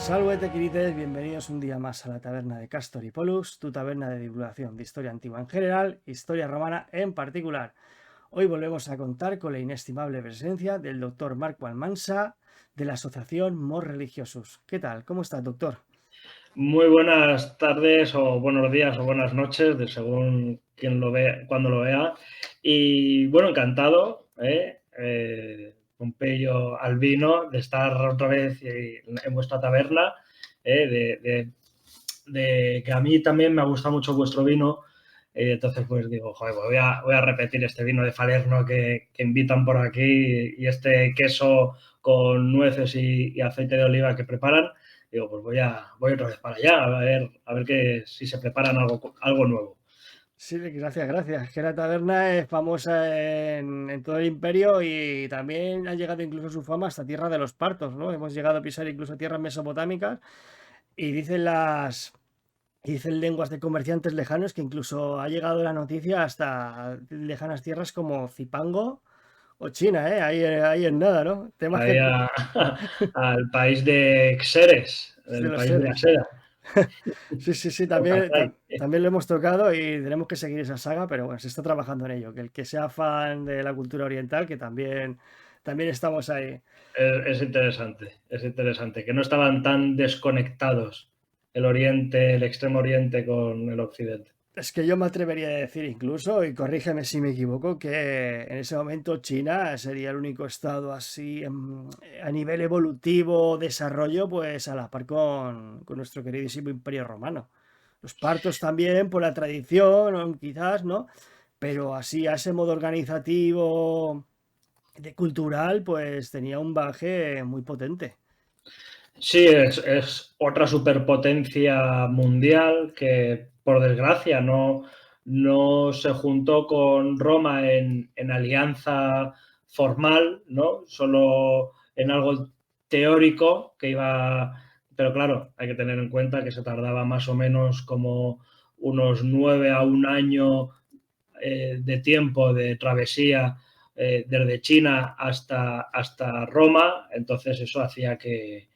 Salve tequilites, bienvenidos un día más a la taberna de Castor y Polus, tu taberna de divulgación de historia antigua en general, historia romana en particular. Hoy volvemos a contar con la inestimable presencia del doctor Marco Almansa de la Asociación Mors Religiosus. ¿Qué tal? ¿Cómo estás, doctor? Muy buenas tardes o buenos días o buenas noches, de según quien lo vea, cuando lo vea. Y bueno, encantado, Pompeyo Albino, de estar otra vez en vuestra taberna, de que a mí también me ha gustado mucho vuestro vino. Entonces, pues digo, joder, pues voy a repetir este vino de Falerno que invitan por aquí y este queso con nueces y aceite de oliva que preparan. Digo, pues voy otra vez para allá, a ver si se preparan algo nuevo. Sí, gracias, gracias. Que la taberna es famosa en todo el imperio y también ha llegado incluso su fama hasta tierra de los partos, ¿no? Hemos llegado a pisar incluso tierras mesopotámicas y dicen lenguas de comerciantes lejanos que incluso ha llegado la noticia hasta lejanas tierras como Zipango o China, ¿eh? Ahí en nada, ¿no? Temas Ahí que al país de Xeres, de el los país de la seres. seda. Sí, sí, sí, O también, Kazai. también lo hemos tocado y tenemos que seguir esa saga, pero bueno, se está trabajando en ello. Que el que sea fan de la cultura oriental, que también estamos ahí. Es interesante, que no estaban tan desconectados el Oriente, el Extremo Oriente con el Occidente. Es que yo me atrevería a decir incluso, y corrígeme si me equivoco, que en ese momento China sería el único estado así a nivel evolutivo, desarrollo, pues a la par con nuestro queridísimo Imperio Romano. Los partos también por la tradición, quizás, ¿no? Pero así a ese modo organizativo, de cultural, pues tenía un baje muy potente. Sí, es otra superpotencia mundial que, por desgracia, no se juntó con Roma en alianza formal, ¿no? Solo en algo teórico que iba. Pero claro, hay que tener en cuenta que se tardaba más o menos como unos 9 a 1 año de tiempo de travesía desde China hasta Roma, entonces eso hacía que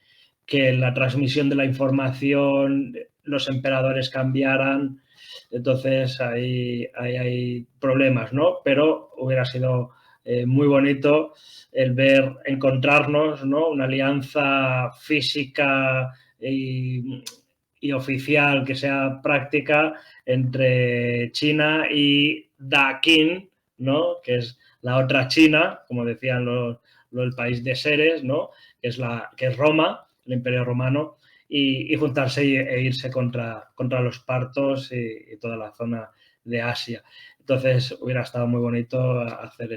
la transmisión de la información, los emperadores cambiaran, entonces ahí hay problemas, ¿no? Pero hubiera sido muy bonito el encontrarnos, ¿no? Una alianza física y oficial que sea práctica entre China y Dakin, ¿no? Que es la otra China, como decían el país de Seres, ¿no? Que es Roma, el Imperio Romano, y juntarse e irse contra los partos y toda la zona de Asia. Entonces hubiera estado muy bonito hacer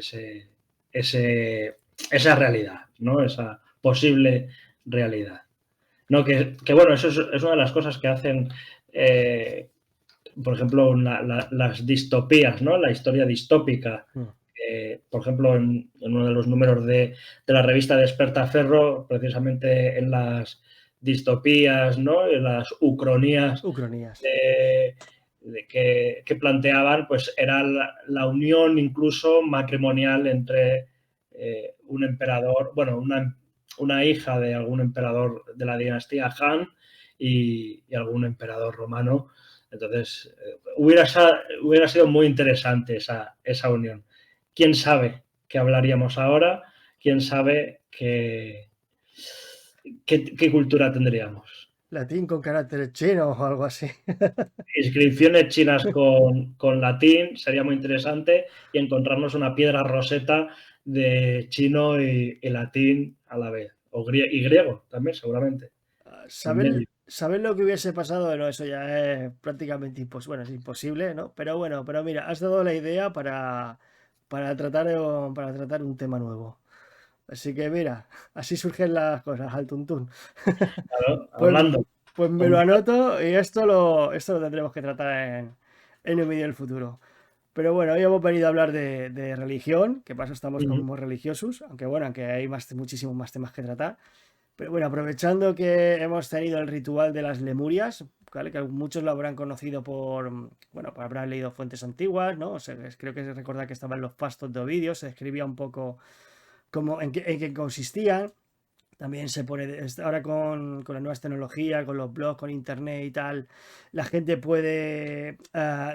esa realidad, ¿no? Esa posible realidad. No, que bueno, es una de las cosas que hacen, por ejemplo, las distopías, ¿no? La historia distópica. Mm. Por ejemplo, en uno de los números de la revista Despertaferro, precisamente en las distopías, ¿no? En las ucronías Ucronías. que planteaban, pues era la unión incluso matrimonial entre un emperador, bueno, una hija de algún emperador de la dinastía Han y algún emperador romano. Entonces, hubiera sido muy interesante esa unión. ¿Quién sabe qué hablaríamos ahora? ¿Quién sabe qué cultura tendríamos? Latín con caracteres chinos o algo así. Inscripciones chinas con latín sería muy interesante y encontrarnos una piedra roseta de chino y latín a la vez. Y griego también, seguramente, en ¿Saben, medio. saben lo que hubiese pasado? Bueno, eso ya es prácticamente imposible. Bueno, es imposible, ¿no? Pero bueno, pero mira, has dado la idea para tratar un tema nuevo. Así que mira, así surgen las cosas al tuntún. Claro, Pues, hablando. pues me lo anoto y esto lo tendremos que tratar en un vídeo del futuro. Pero bueno, hoy hemos venido a hablar de religión, que para eso estamos como religiosos, aunque bueno, aunque hay muchísimos más temas que tratar. Pero bueno, aprovechando que hemos tenido el ritual de las Lemurias, ¿vale? Que muchos lo habrán conocido bueno, por haber leído fuentes antiguas, ¿no? O sea, creo que recordar que estaban los fastos de Ovidio, se describía un poco en qué consistían. También se pone, ahora con las nuevas tecnologías, con los blogs, con internet y tal, la gente puede,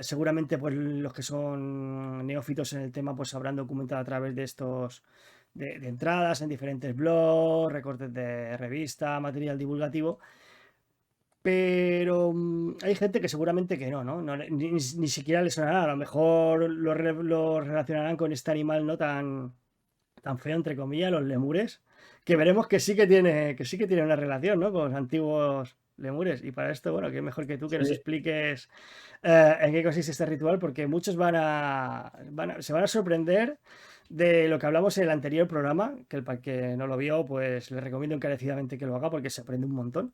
seguramente pues los que son neófitos en el tema pues habrán documentado a través de estos, de entradas en diferentes blogs, recortes de revista, material divulgativo, pero hay gente que seguramente que no, ¿no? Ni siquiera le sonará, a lo mejor lo relacionarán con este animal no tan feo, entre comillas, los lemures, que veremos que sí que tiene una relación, ¿no? Con los antiguos lemures. Y para esto, bueno, que mejor que tú que nos Sí, expliques en qué consiste este ritual, porque muchos se van a sorprender de lo que hablamos en el anterior programa, que para el que no lo vio, pues le recomiendo encarecidamente que lo haga porque se aprende un montón.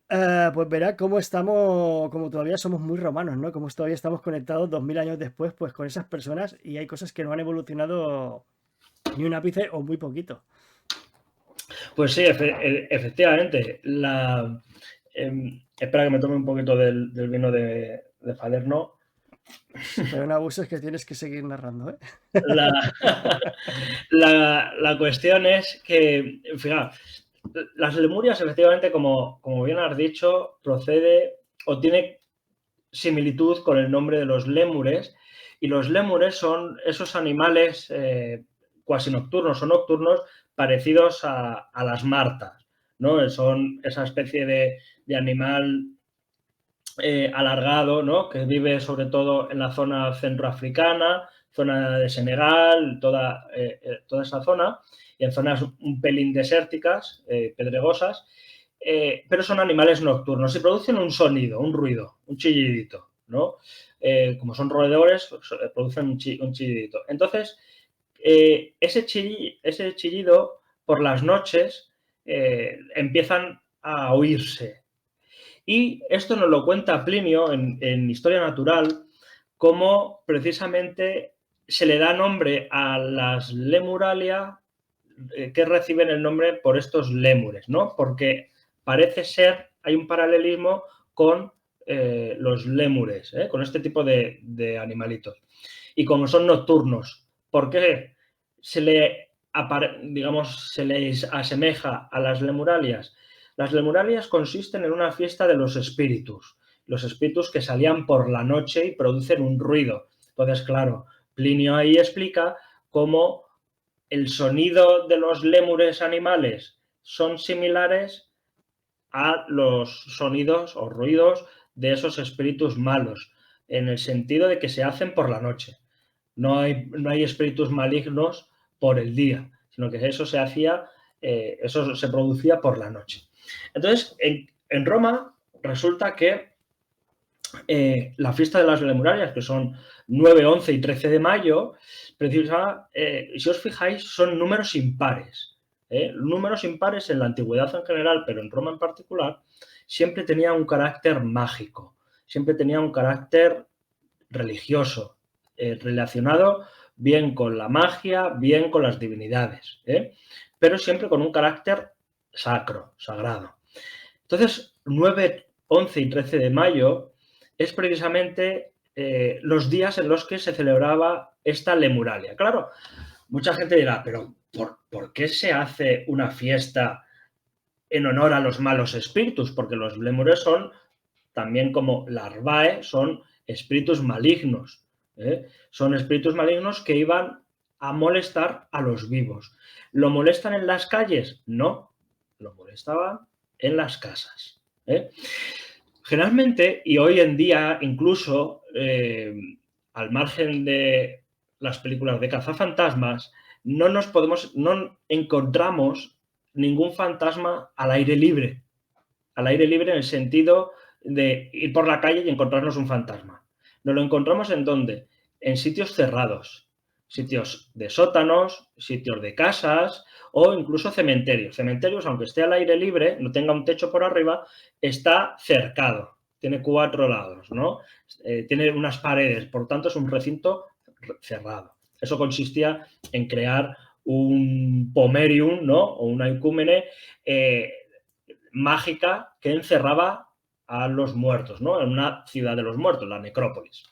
Pues verá cómo estamos, como todavía somos muy romanos, ¿no? Como todavía estamos conectados 2000 años después, pues con esas personas y hay cosas que no han evolucionado ni un ápice o muy poquito. pues sí, efectivamente. Espera que me tome un poquito del vino de Falerno. Pero no abuses que tienes que seguir narrando, ¿eh? La, la cuestión es que, fíjate, las lemurias, efectivamente, como bien has dicho, procede o tiene similitud con el nombre de los lémures. Y los lémures son esos animales cuasi nocturnos o nocturnos parecidos a las martas, ¿no? Son esa especie de animal alargado, ¿no? Que vive sobre todo en la zona centroafricana, zona de Senegal, toda esa zona, y en zonas un pelín desérticas, pedregosas, pero son animales nocturnos y producen un sonido, un ruido, un chillidito, ¿no? Como son roedores, producen un chillidito. Entonces, ese chillido por las noches empiezan a oírse. Y esto nos lo cuenta Plinio en Historia Natural, cómo precisamente se le da nombre a las lemuralia que reciben el nombre por estos lémures, ¿no? Porque parece ser, hay un paralelismo con los lémures, con este tipo de animalitos. Y como son nocturnos, ¿por qué digamos, se les asemeja a las lemuralias? Las lemuralias consisten en una fiesta de los espíritus que salían por la noche y producen un ruido. Entonces, claro, Plinio ahí explica cómo el sonido de los lémures animales son similares a los sonidos o ruidos de esos espíritus malos, en el sentido de que se hacen por la noche. No hay espíritus malignos por el día, sino que eso eso se producía por la noche. Entonces, en Roma resulta que la fiesta de las lemurarias, que son 9, 11 y 13 de mayo, si os fijáis, son números impares. Números impares en la antigüedad en general, pero en Roma en particular, siempre tenía un carácter mágico, siempre tenía un carácter religioso, relacionado bien con la magia, bien con las divinidades, pero siempre con un carácter sacro, sagrado. Entonces, 9, 11 y 13 de mayo es precisamente los días en los que se celebraba esta lemuralia. Claro, mucha gente dirá, pero ¿por qué se hace una fiesta en honor a los malos espíritus? Porque los lemures son, también como larvae, son espíritus malignos. Son espíritus malignos que iban a molestar a los vivos. ¿Lo molestan en las calles? No, lo molestaban en las casas. Generalmente, y hoy en día incluso, al margen de las películas de cazafantasmas, no encontramos ningún fantasma al aire libre. Al aire libre en el sentido de ir por la calle y encontrarnos un fantasma. Nos lo encontramos ¿en dónde? En sitios cerrados, sitios de sótanos, sitios de casas o incluso cementerios. Cementerios, aunque esté al aire libre, no tenga un techo por arriba, está cercado, tiene 4 lados, ¿no? Tiene unas paredes, por tanto es un recinto cerrado. Eso consistía en crear un pomerium, ¿no? O una ecúmene mágica que encerraba a los muertos, ¿no? En una ciudad de los muertos, la necrópolis.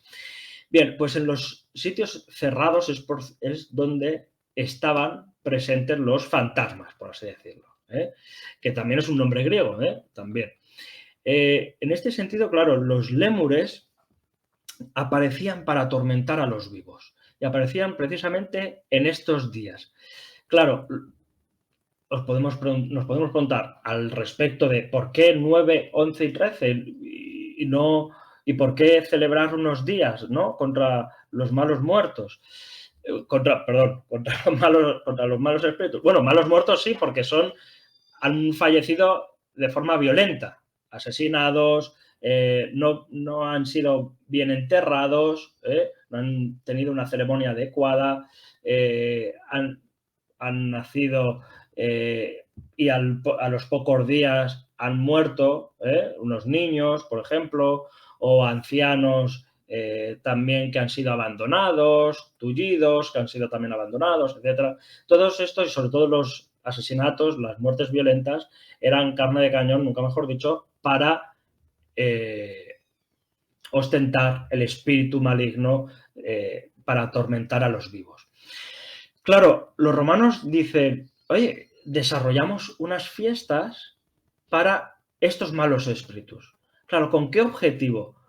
Bien, pues en los sitios cerrados es donde estaban presentes los fantasmas, por así decirlo. que también es un nombre griego, también. En este sentido, claro, los lémures aparecían para atormentar a los vivos y aparecían precisamente en estos días. Claro, nos podemos preguntar al respecto de por qué 9, 11 y 13 y no, y por qué celebrar unos días, ¿no?, contra los malos muertos. Contra los malos espíritus. Bueno, malos muertos sí, porque han fallecido de forma violenta, asesinados, no han sido bien enterrados, no han tenido una ceremonia adecuada, han nacido y a los pocos días han muerto, unos niños, por ejemplo, o ancianos también que han sido abandonados, tullidos, que han sido también abandonados, etc. Todos estos, y sobre todo los asesinatos, las muertes violentas, eran carne de cañón, nunca mejor dicho, para ostentar el espíritu maligno, para atormentar a los vivos. Claro, los romanos dicen, oye, desarrollamos unas fiestas para estos malos espíritus. Claro, ¿con qué objetivo?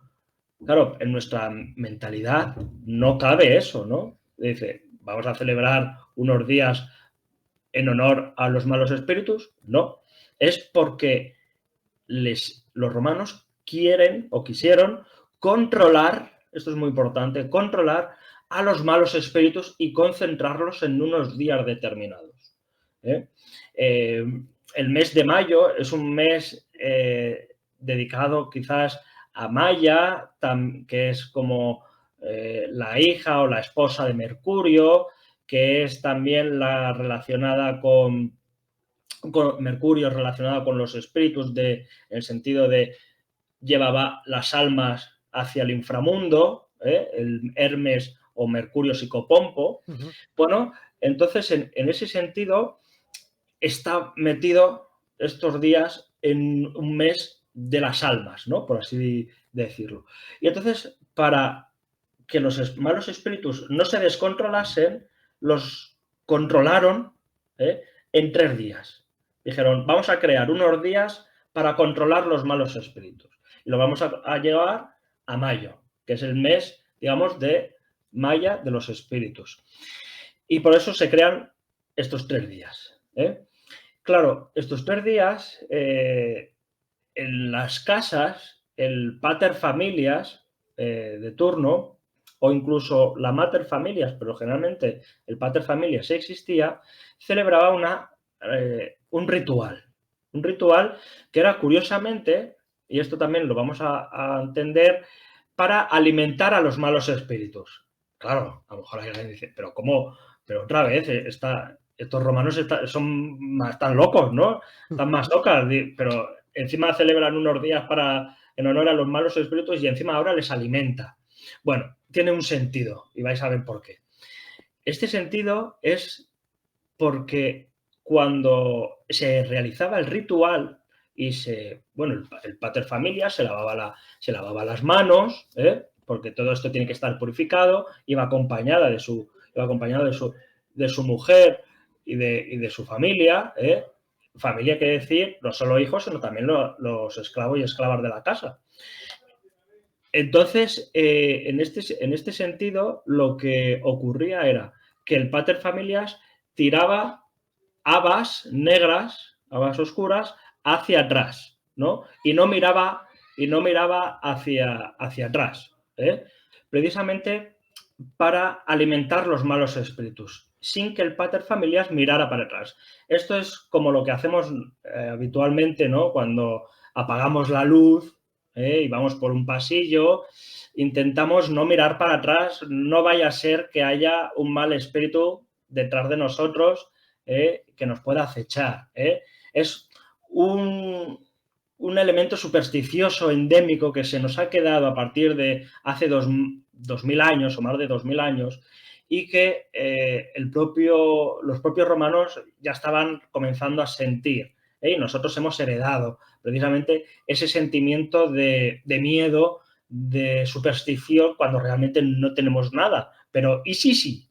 Claro, en nuestra mentalidad no cabe eso, ¿no? Dice, ¿vamos a celebrar unos días en honor a los malos espíritus? No, es porque los romanos quieren o quisieron controlar, esto es muy importante, controlar a los malos espíritus y concentrarlos en unos días determinados. El mes de mayo es un mes dedicado quizás a Maya, que es como la hija o la esposa de Mercurio, que es también la relacionada con Mercurio, relacionada con los espíritus, en el sentido de llevaba las almas hacia el inframundo, el Hermes o Mercurio psicopompo. Bueno, entonces en ese sentido está metido estos días en un mes de las almas, ¿no?, por así decirlo. Y entonces, para que los malos espíritus no se descontrolasen, los controlaron en 3 días. Dijeron, vamos a crear unos días para controlar los malos espíritus. Y lo vamos a llevar a mayo, que es el mes, digamos, de Maya de los espíritus. Y por eso se crean estos 3 días. Claro, estos 3 días, en las casas, el pater familias de turno, o incluso la mater familias, pero generalmente el pater familias sí existía, celebraba un ritual. Un ritual que era, curiosamente, y esto también lo vamos a entender, para alimentar a los malos espíritus. Claro, a lo mejor alguien dice, pero ¿cómo? Pero otra vez, estos romanos están locos, ¿no? Están más locas, pero encima celebran unos días en honor a los malos espíritus y encima ahora les alimenta. Bueno, tiene un sentido y vais a ver por qué. Este sentido es porque cuando se realizaba el ritual y el pater familias se lavaba las manos, porque todo esto tiene que estar purificado, iba acompañado de su mujer y de su familia, familia quiere decir no solo hijos, sino también los esclavos y esclavas de la casa. Entonces, en este sentido, lo que ocurría era que el pater familias tiraba habas negras, habas oscuras, hacia atrás, ¿no? Y no miraba hacia atrás, precisamente para alimentar los malos espíritus, sin que el pater familias mirara para atrás. Esto es como lo que hacemos habitualmente, ¿no?, cuando apagamos la luz y vamos por un pasillo, intentamos no mirar para atrás, no vaya a ser que haya un mal espíritu detrás de nosotros que nos pueda acechar. Es un elemento supersticioso endémico que se nos ha quedado a partir de hace 2000 años o más de 2000 años y que los propios romanos ya estaban comenzando a sentir. Y nosotros hemos heredado precisamente ese sentimiento de miedo, de superstición, cuando realmente no tenemos nada. Pero ¿y sí?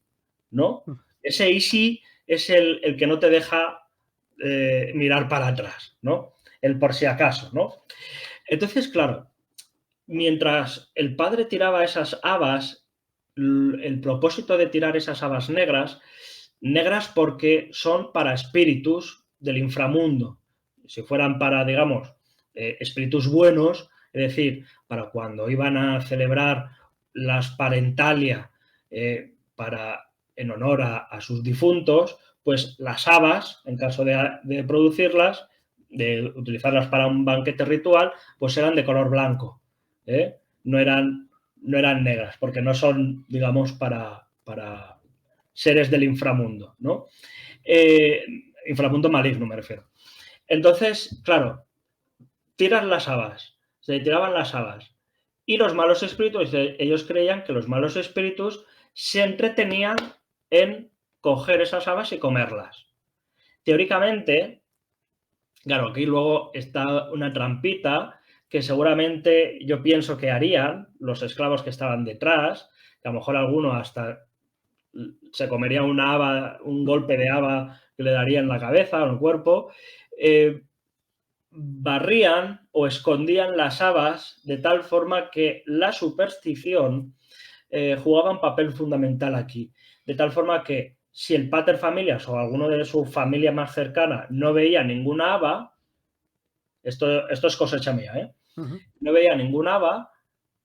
¿No? Ese y sí es el que no te deja mirar para atrás, ¿no? El por si acaso, ¿no? Entonces, claro, mientras el padre tiraba esas habas, el propósito de tirar esas habas negras, negras porque son para espíritus del inframundo. Si fueran para, digamos, espíritus buenos, es decir, para cuando iban a celebrar las parentalia en honor a sus difuntos, pues las habas, en caso de producirlas, de utilizarlas para un banquete ritual, pues eran de color blanco. ¿eh? No eran negras, porque no son, digamos, para seres del inframundo, ¿no? Inframundo maligno, me refiero. Entonces, claro, tiran las habas, se tiraban las habas. Y los malos espíritus, ellos creían que los malos espíritus se entretenían en coger esas habas y comerlas. Teóricamente, claro, aquí luego está una trampita que seguramente yo pienso que harían los esclavos que estaban detrás, que a lo mejor alguno hasta se comería una haba, un golpe de haba que le daría en la cabeza o en el cuerpo, barrían o escondían las habas de tal forma que la superstición jugaba un papel fundamental aquí. De tal forma que si el pater familias o alguno de su familia más cercana no veía ninguna haba, esto es cosecha mía, ¿eh? No veía ninguna haba,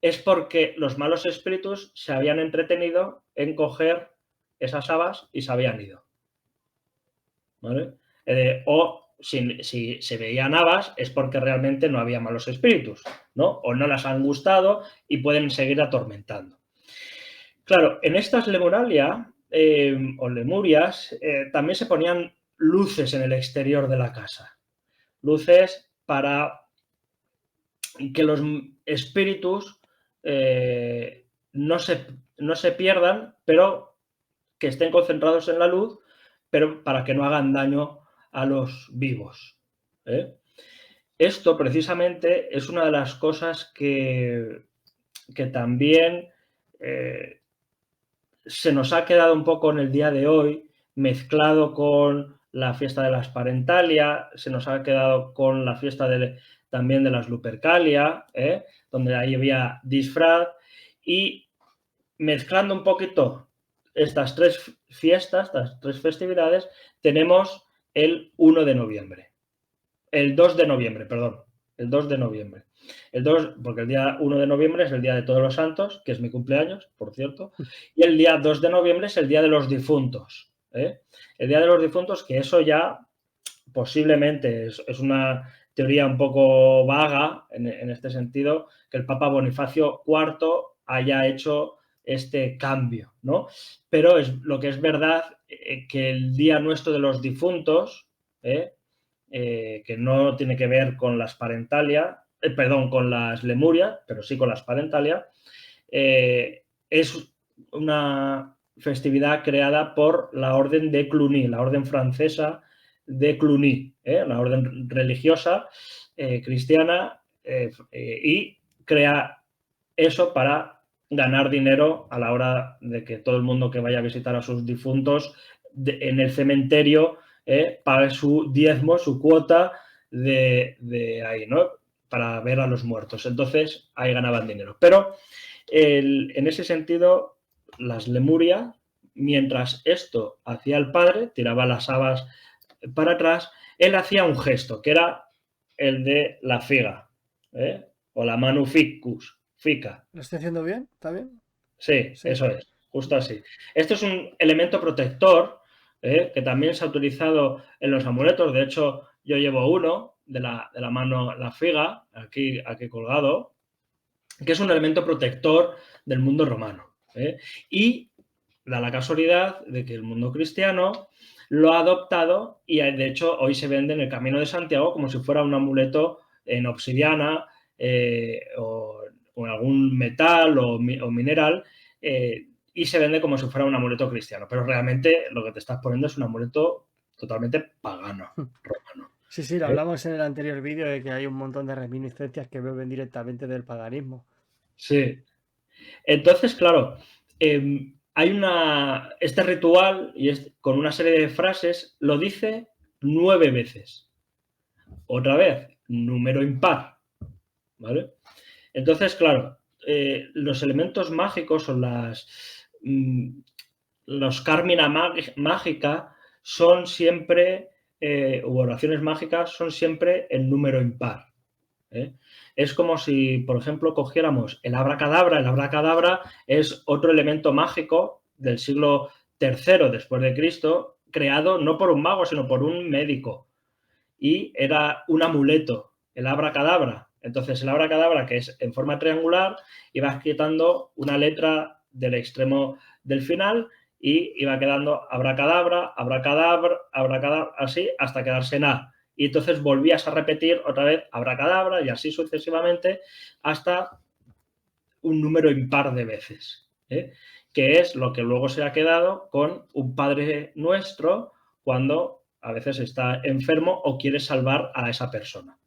es porque los malos espíritus se habían entretenido en coger esas habas y se habían ido. ¿Vale? O si se veían habas es porque realmente no había malos espíritus, ¿no? O no las han gustado y pueden seguir atormentando. Claro, en estas Lemuralia o Lemurias también se ponían luces en el exterior de la casa. Luces para que los espíritus no se pierdan, pero que estén concentrados en la luz, pero para que no hagan daño a los vivos. Esto precisamente es una de las cosas que también se nos ha quedado un poco en el día de hoy, mezclado con la fiesta de las Parentalia, se nos ha quedado con la fiesta también de las Lupercalia, donde ahí había disfraz, y mezclando un poquito estas tres fiestas, estas tres festividades, tenemos el 1 de noviembre. El 2 de noviembre, perdón. El 2 de noviembre. El 2, porque el día 1 de noviembre es el día de Todos los Santos, que es mi cumpleaños, por cierto, y el día 2 de noviembre es el día de los difuntos. El día de los difuntos, que eso ya posiblemente es una teoría un poco vaga en este sentido, que el Papa Bonifacio IV haya hecho este cambio, ¿no? Pero lo que es verdad que el día nuestro de los difuntos, que no tiene que ver con las parentalia, perdón, con las lemuria, pero sí con las parentalia, es una festividad creada por la orden de Cluny, la orden francesa de Cluny, la orden religiosa cristiana, y crea eso para ganar dinero a la hora de que todo el mundo que vaya a visitar a sus difuntos en el cementerio pague su diezmo, su cuota de ahí, ¿no? Para ver a los muertos. Entonces, ahí ganaban dinero. Pero en ese sentido, las Lemuria, mientras esto hacía el padre, tiraba las habas para atrás, él hacía un gesto, que era el de la figa, o la manu ficus, fica. ¿Lo estoy haciendo bien? ¿Está bien? Sí, Sí. eso es, justo así. Esto es un elemento protector que también se ha utilizado en los amuletos. De hecho, yo llevo uno de la mano, la figa, aquí colgado, que es un elemento protector del mundo romano. Y da la casualidad de que el mundo cristiano lo ha adoptado y de hecho hoy se vende en el Camino de Santiago como si fuera un amuleto en obsidiana o en algún metal o mineral y se vende como si fuera un amuleto cristiano. Pero realmente lo que te estás poniendo es un amuleto totalmente pagano, romano. Sí, sí, lo hablamos en el anterior vídeo de que hay un montón de reminiscencias que beben directamente del paganismo. Sí. Entonces, claro, hay este ritual y con una serie de frases lo dice 9 veces. Otra vez, número impar, ¿vale? Entonces, claro, los elementos mágicos o los Carmina mágica son siempre, u oraciones mágicas son siempre el número impar. Es como si, por ejemplo, cogiéramos el abracadabra. El abracadabra es otro elemento mágico del siglo III después de Cristo, creado no por un mago, sino por un médico. Y era un amuleto, el abracadabra. Entonces, el abracadabra, que es en forma triangular, iba quitando una letra del extremo del final y iba quedando abracadabra, abracadabra, abracadabra, así hasta quedarse en A. Y entonces volvías a repetir otra vez abracadabra y así sucesivamente hasta un número impar de veces, que es lo que luego se ha quedado con un Padre Nuestro cuando a veces está enfermo o quiere salvar a esa persona,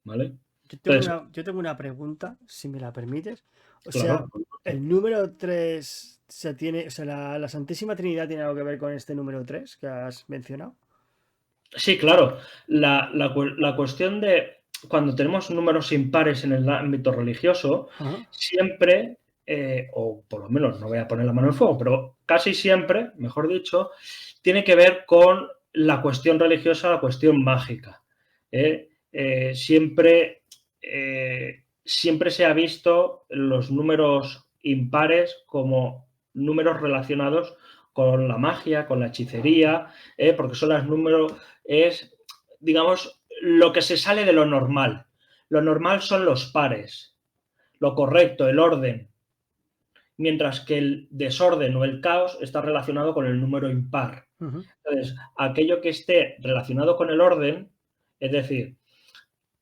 ¿vale? Entonces, Yo tengo una pregunta, si me la permites. O sea, claro. el número 3 se tiene, o sea, la Santísima Trinidad tiene algo que ver con este número 3 que has mencionado. Sí, claro. La cuestión de cuando tenemos números impares en el ámbito religioso, Ajá. siempre, o por lo menos no voy a poner la mano en el fuego, pero casi siempre, mejor dicho, tiene que ver con la cuestión religiosa, la cuestión mágica. Siempre, siempre se ha visto los números impares como números relacionados con la magia, con la hechicería, porque son los números, es, digamos, lo que se sale de lo normal. Lo normal son los pares, lo correcto, el orden, mientras que el desorden o el caos está relacionado con el número impar. Uh-huh. Entonces, aquello que esté relacionado con el orden, es decir,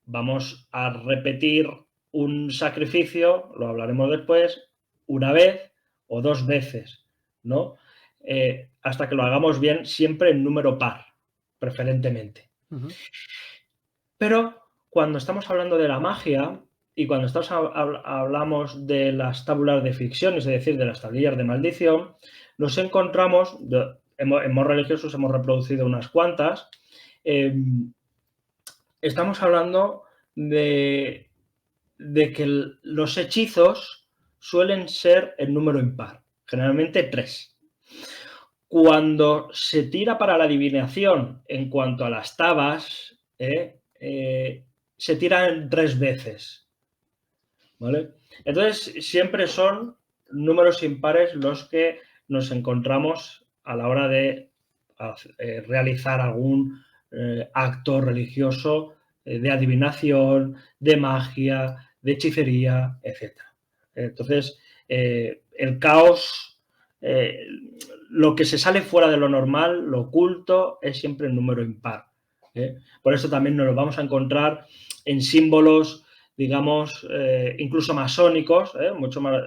vamos a repetir un sacrificio, lo hablaremos después, una vez o 2 veces, ¿no? Hasta que lo hagamos bien, siempre en número par, preferentemente. Uh-huh. Pero cuando estamos hablando de la magia y cuando hablamos de las tábulas de ficción, es decir, de las tablillas de maldición, nos encontramos, en modos religiosos hemos reproducido unas cuantas, estamos hablando de que los hechizos suelen ser en número impar, generalmente 3. Cuando se tira para la adivinación en cuanto a las tabas, se tiran 3 veces, ¿vale? Entonces, siempre son números impares los que nos encontramos a la hora de realizar algún acto religioso de adivinación, de magia, de hechicería, etc. Entonces, el caos, lo que se sale fuera de lo normal, lo oculto, es siempre el número impar. Por eso también nos lo vamos a encontrar en símbolos, digamos, incluso masónicos, mucho más,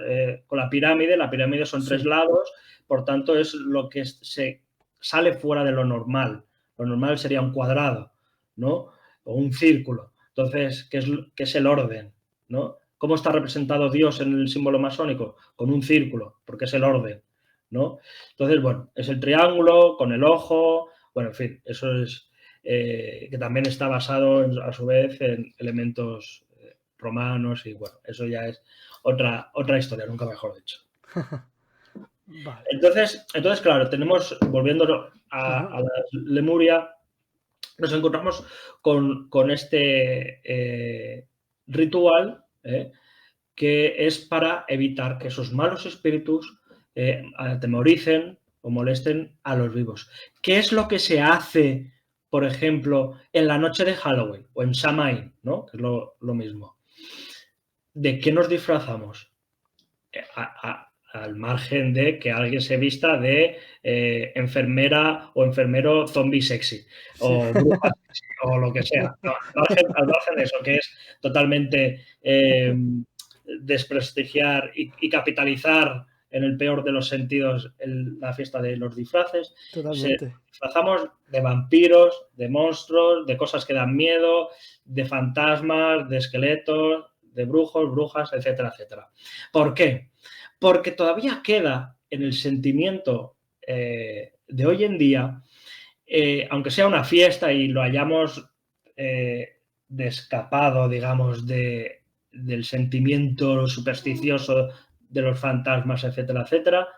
con la pirámide son 3 lados, por tanto es lo que se sale fuera de lo normal. Lo normal sería un cuadrado, ¿no? O un círculo. Entonces, ¿qué es el orden? ¿No? ¿Cómo está representado Dios en el símbolo masónico? Con un círculo, porque es el orden, ¿no? Entonces, bueno, es el triángulo con el ojo, bueno, en fin, eso es que también está basado, a su vez, en elementos romanos y, bueno, eso ya es otra historia, nunca mejor dicho. Vale. Entonces, claro, tenemos, volviendo a la Lemuria, nos encontramos con este ritual que es para evitar que esos malos espíritus atemoricen o molesten a los vivos. ¿Qué es lo que se hace, por ejemplo, en la noche de Halloween o en Samhain, ¿no? Que es lo mismo? ¿De qué nos disfrazamos? Al margen de que alguien se vista de enfermera o enfermero zombie sexy o bruja sexy o lo que sea. No, al margen de eso, que es totalmente desprestigiar y capitalizar en el peor de los sentidos la fiesta de los disfraces. Totalmente. Disfrazamos de vampiros, de monstruos, de cosas que dan miedo, de fantasmas, de esqueletos, de brujos, brujas, etcétera, etcétera. ¿Por qué? Porque todavía queda en el sentimiento de hoy en día aunque sea una fiesta y lo hayamos escapado, digamos, del sentimiento supersticioso de los fantasmas, etcétera, etcétera,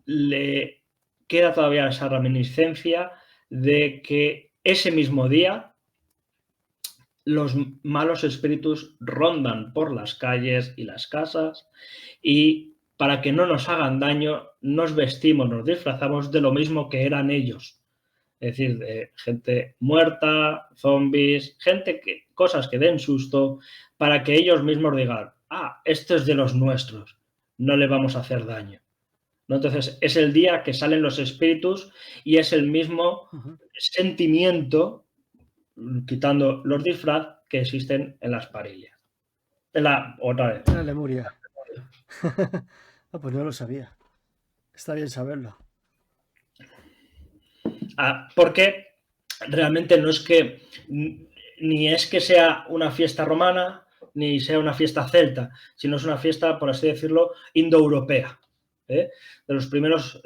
le queda todavía esa reminiscencia de que ese mismo día los malos espíritus rondan por las calles y las casas y para que no nos hagan daño nos vestimos, nos disfrazamos de lo mismo que eran ellos. Es decir, de gente muerta, zombies, cosas que den susto, para que ellos mismos digan, esto es de los nuestros, no le vamos a hacer daño, ¿no? Entonces, es el día que salen los espíritus y es el mismo sentimiento, quitando los disfraz, que existen en las parillas. Otra vez. La Lemuria. Pues no lo sabía. Está bien saberlo. Porque realmente no es que ni es que sea una fiesta romana ni sea una fiesta celta, sino es una fiesta, por así decirlo, indoeuropea, de los primeros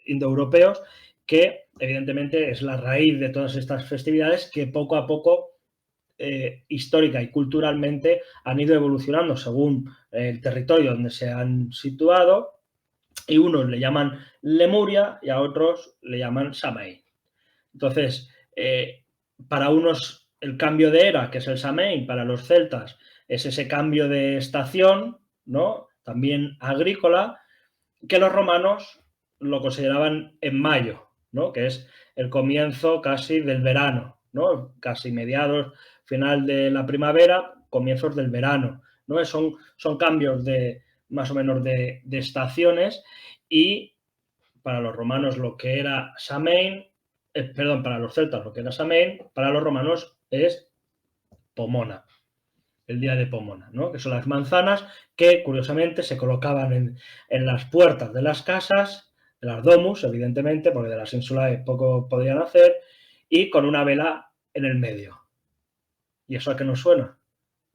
indoeuropeos, que evidentemente es la raíz de todas estas festividades que poco a poco histórica y culturalmente han ido evolucionando según el territorio donde se han situado, y unos le llaman Lemuria y a otros le llaman Samain. Entonces, para unos el cambio de era, que es el Samain, para los celtas es ese cambio de estación, ¿no? También agrícola, que los romanos lo consideraban en mayo, ¿no? Que es el comienzo casi del verano, ¿no? Casi mediados, final de la primavera, comienzos del verano, ¿no? Son cambios de más o menos de estaciones, y para los romanos lo que era Samain, para los celtas lo que era Samain, para los romanos es Pomona, el día de Pomona, ¿no? Que son las manzanas que curiosamente se colocaban en las puertas de las casas, de las domus, evidentemente, porque de las insulae poco podían hacer, y con una vela en el medio. ¿Y eso a qué nos suena?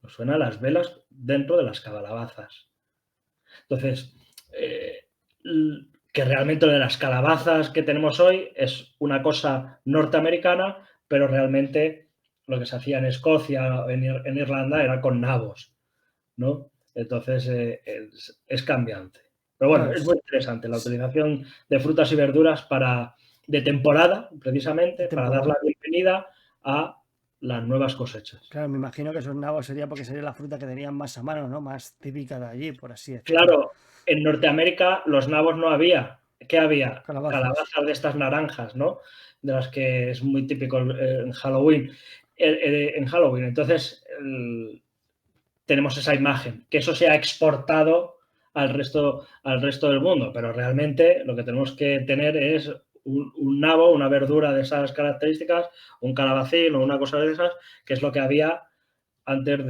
Nos suena a las velas dentro de las calabazas. Entonces, que realmente lo de las calabazas que tenemos hoy es una cosa norteamericana, pero realmente lo que se hacía en Escocia, en Irlanda, era con nabos, ¿no? Entonces es cambiante. Pero bueno, es muy interesante la utilización de frutas y verduras de temporada, precisamente, para dar la bienvenida a las nuevas cosechas. Claro, me imagino que esos nabos sería porque sería la fruta que tenían más a mano, ¿no? Más típica de allí, por así decirlo. Claro, en Norteamérica los nabos no había. ¿Qué había? Calabazas de estas naranjas, ¿no? De las que es muy típico en Halloween. Entonces, tenemos esa imagen, que eso se ha exportado al resto del mundo, pero realmente lo que tenemos que tener es un nabo, una verdura de esas características, un calabacín o una cosa de esas, que es lo que había antes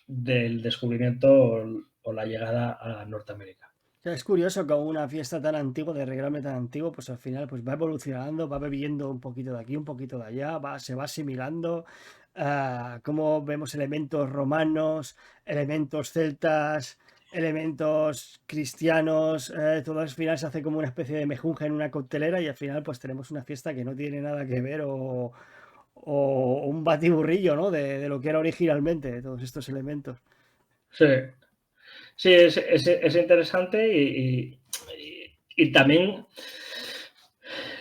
del descubrimiento o la llegada a Norteamérica. Es curioso que una fiesta tan antigua, de reglamento tan antiguo, pues al final pues va evolucionando, va bebiendo un poquito de aquí, un poquito de allá, se va asimilando. Como vemos elementos romanos, elementos celtas, elementos cristianos, todo al final se hace como una especie de mejunje en una coctelera y al final pues tenemos una fiesta que no tiene nada que ver o un batiburrillo, ¿no? De lo que era originalmente, de todos estos elementos. Sí, es interesante y también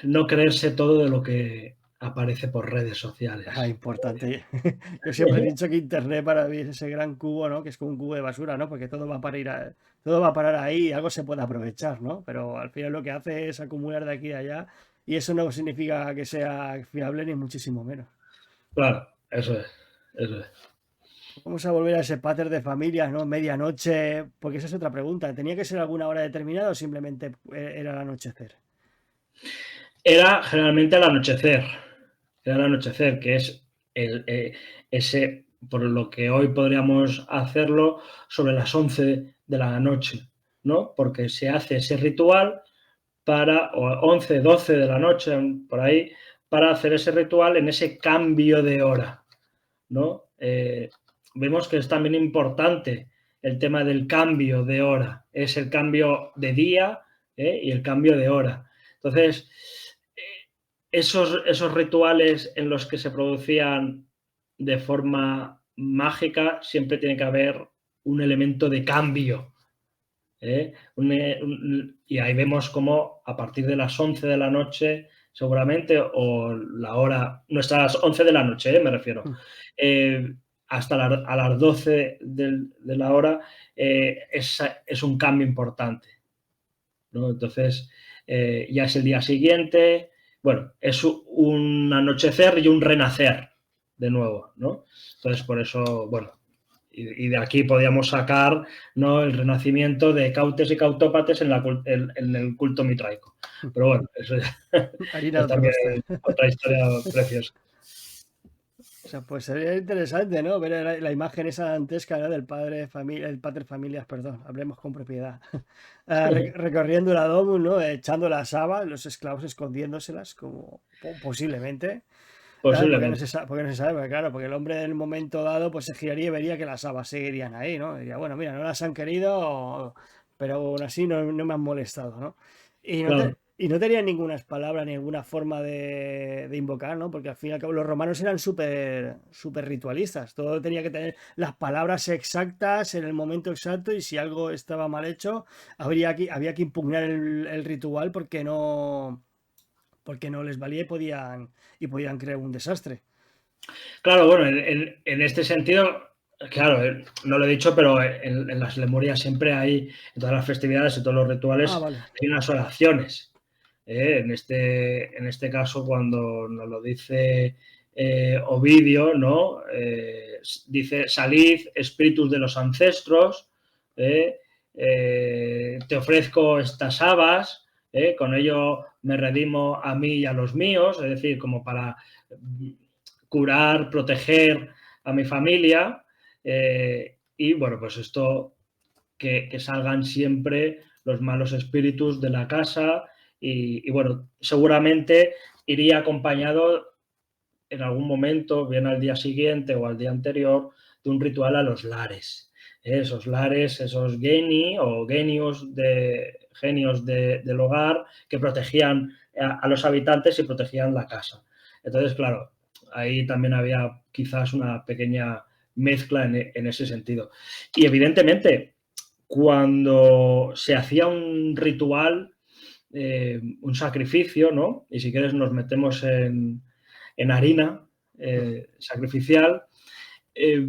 no creerse todo de lo que aparece por redes sociales. Importante. Yo siempre he dicho que Internet para mí es ese gran cubo, ¿no? Que es como un cubo de basura, ¿no? Porque todo va a parar ahí y algo se puede aprovechar, ¿no? Pero al final lo que hace es acumular de aquí a allá y eso no significa que sea fiable ni muchísimo menos. Claro, eso es. Vamos a volver a ese pater de familias, ¿no? Medianoche, porque esa es otra pregunta. ¿Tenía que ser alguna hora determinada o simplemente era el anochecer? Era generalmente al anochecer. Era el anochecer, que es ese, por lo que hoy podríamos hacerlo sobre las 11 de la noche, ¿no? Porque se hace ese ritual o 11, 12 de la noche, por ahí, para hacer ese ritual en ese cambio de hora, ¿no? Vemos que es también importante el tema del cambio de hora, es el cambio de día y el cambio de hora. Entonces, esos rituales en los que se producían de forma mágica, siempre tiene que haber un elemento de cambio. Y ahí vemos cómo a partir de las 11 de la noche, seguramente, o la hora, nuestras 11 de la noche, me refiero, hasta a las 12 de la hora, es un cambio importante, ¿no? Entonces, ya es el día siguiente, bueno, es un anochecer y un renacer de nuevo, ¿no? Entonces, por eso, bueno, y de aquí podíamos sacar, ¿no?, el renacimiento de cautes y cautópates en el culto mitraico. Pero bueno, eso Harina de es otro también costal. otra historia preciosa. O sea, pues sería interesante, ¿no? Ver la imagen esa dantesca, ¿no? Del padre familia, el pater familias, perdón, hablemos con propiedad. Recorriendo la domus, ¿no? Echando las habas, los esclavos escondiéndoselas, como posiblemente. Porque no Posiblemente. se sabe, porque no se sabe, porque claro, porque el hombre en el momento dado pues se giraría y vería que las habas seguirían ahí, ¿no? Diría, bueno, mira, no las han querido, pero aún así no me han molestado, ¿no? Claro. Y no tenían ninguna palabra ni ninguna forma de invocar, ¿no? Porque al fin y al cabo los romanos eran súper ritualistas. Todo tenía que tener las palabras exactas en el momento exacto y si algo estaba mal hecho, había que impugnar el ritual porque no les valía y podían crear un desastre. Claro, bueno, en este sentido, claro, no lo he dicho, pero en las Lemurias siempre hay, en todas las festividades, en todos los Ah, rituales, vale. hay unas oraciones. En este caso, cuando nos lo dice Ovidio, ¿no? Dice, salid, espíritus de los ancestros, te ofrezco estas habas, con ello me redimo a mí y a los míos, es decir, como para curar, proteger a mi familia, y bueno, pues esto, que salgan siempre los malos espíritus de la casa y bueno, seguramente iría acompañado en algún momento, bien al día siguiente o al día anterior, de un ritual a los lares. Esos lares, esos geni o genios del hogar que protegían a los habitantes y protegían la casa. Entonces, claro, ahí también había quizás una pequeña mezcla en ese sentido. Y evidentemente, cuando se hacía un ritual, un sacrificio, ¿no? Y si quieres nos metemos en harina sacrificial, eh,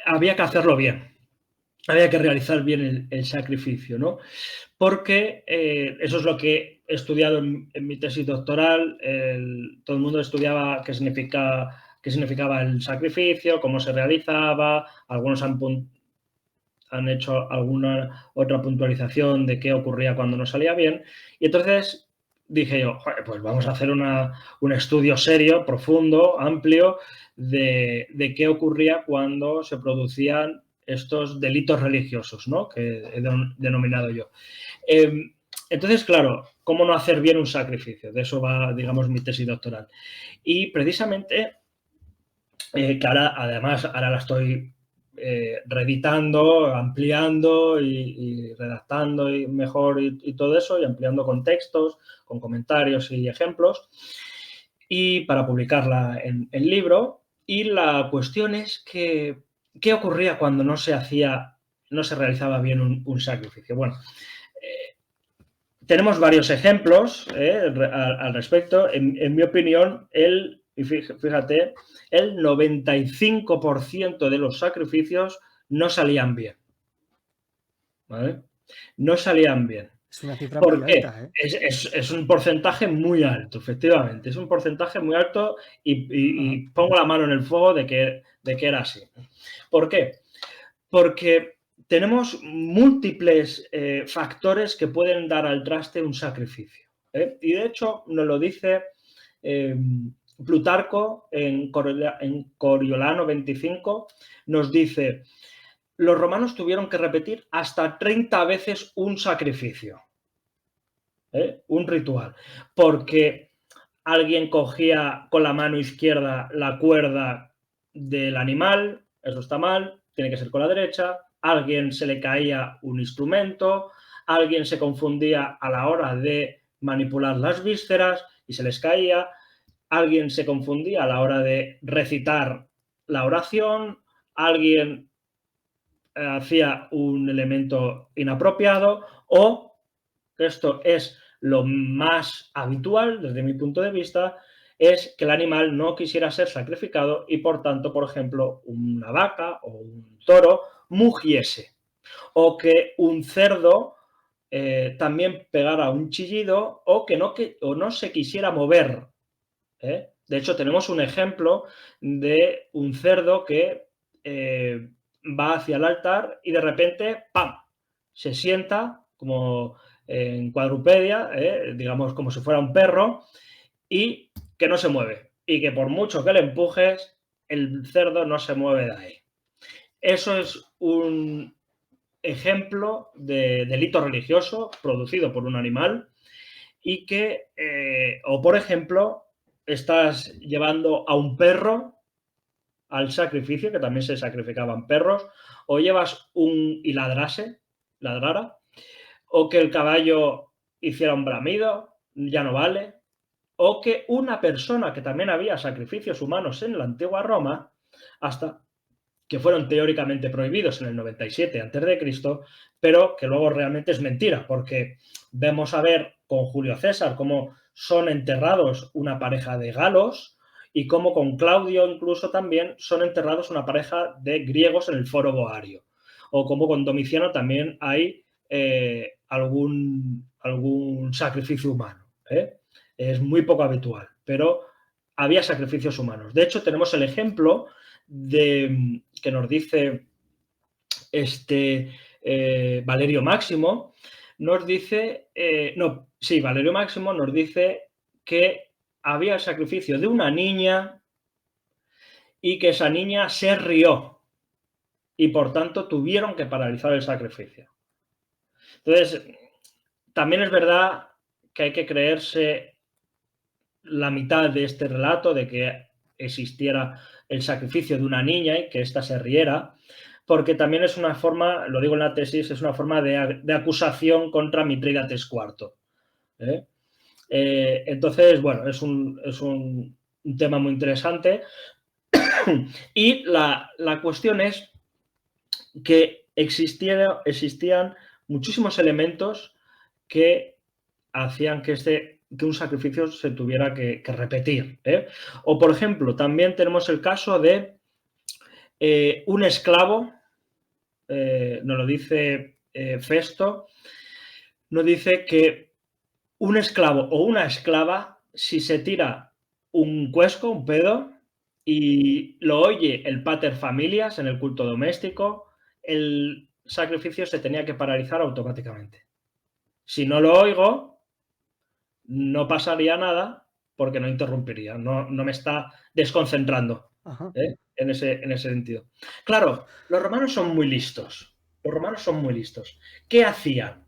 había que hacerlo bien, había que realizar bien el sacrificio, ¿no? Porque eso es lo que he estudiado en mi tesis doctoral, todo el mundo estudiaba qué significaba el sacrificio, cómo se realizaba, algunos han hecho alguna otra puntualización de qué ocurría cuando no salía bien, y entonces dije yo, pues vamos a hacer un estudio serio, profundo, amplio, de qué ocurría cuando se producían estos delitos religiosos, ¿no?, que he denominado yo. Entonces, claro, ¿cómo no hacer bien un sacrificio? De eso va, digamos, mi tesis doctoral. Y precisamente, que además, ahora la estoy reeditando, ampliando y redactando mejor y todo eso, y ampliando con textos, con comentarios y ejemplos, y para publicarla en libro. Y la cuestión es que, ¿qué ocurría cuando no se realizaba bien un sacrificio? Bueno, tenemos varios ejemplos al respecto. En mi opinión, fíjate, el 95% de los sacrificios no salían bien. ¿Vale? No salían bien. Es una cifra muy ¿Por qué? alta, ¿eh? Es un porcentaje muy alto, efectivamente. Es un porcentaje muy alto y pongo la mano en el fuego de que era así. ¿Por qué? Porque tenemos múltiples factores que pueden dar al traste un sacrificio. Y de hecho nos lo dice Plutarco en Coriolano 25, nos dice, los romanos tuvieron que repetir hasta 30 veces un sacrificio, un ritual, porque alguien cogía con la mano izquierda la cuerda del animal, eso está mal, tiene que ser con la derecha, alguien se le caía un instrumento, alguien se confundía a la hora de manipular las vísceras y se les caía, alguien se confundía a la hora de recitar la oración, alguien hacía un elemento inapropiado o, esto es lo más habitual desde mi punto de vista, es que el animal no quisiera ser sacrificado y por tanto, por ejemplo, una vaca o un toro mugiese o que un cerdo también pegara un chillido o o no se quisiera mover. De hecho, tenemos un ejemplo de un cerdo que va hacia el altar y de repente, ¡pam!, se sienta como en cuadrupedia, digamos como si fuera un perro, y que no se mueve. Y que por mucho que le empujes, el cerdo no se mueve de ahí. Eso es un ejemplo de delito religioso producido por un animal y que, o por ejemplo, estás llevando a un perro al sacrificio, que también se sacrificaban perros, o llevas y ladrara, o que el caballo hiciera un bramido, ya no vale, o que una persona, que también había sacrificios humanos en la antigua Roma, hasta que fueron teóricamente prohibidos en el 97 a.C., pero que luego realmente es mentira, porque vemos a ver con Julio César cómo son enterrados una pareja de galos y cómo con Claudio incluso también son enterrados una pareja de griegos en el Foro Boario, o como con Domiciano también hay algún sacrificio humano. Es muy poco habitual, pero había sacrificios humanos. De hecho, tenemos el ejemplo que nos dice Valerio Máximo, nos dice, Valerio Máximo nos dice que había el sacrificio de una niña y que esa niña se rió y por tanto tuvieron que paralizar el sacrificio. Entonces, también es verdad que hay que creerse la mitad de este relato de que existiera el sacrificio de una niña y que ésta se riera, porque también es una forma, lo digo en la tesis, es una forma de acusación contra Mitrídates IV. Entonces, bueno, es un tema muy interesante y la cuestión es que existían muchísimos elementos que hacían que un sacrificio se tuviera que repetir. O, por ejemplo, también tenemos el caso de un esclavo, nos lo dice Festo, nos dice que un esclavo o una esclava, si se tira un cuesco, un pedo, y lo oye el pater familias en el culto doméstico, el sacrificio se tenía que paralizar automáticamente. Si no lo oigo, no pasaría nada porque no interrumpiría, no me está desconcentrando en ese sentido. Claro, los romanos son muy listos. Los romanos son muy listos. ¿Qué hacían?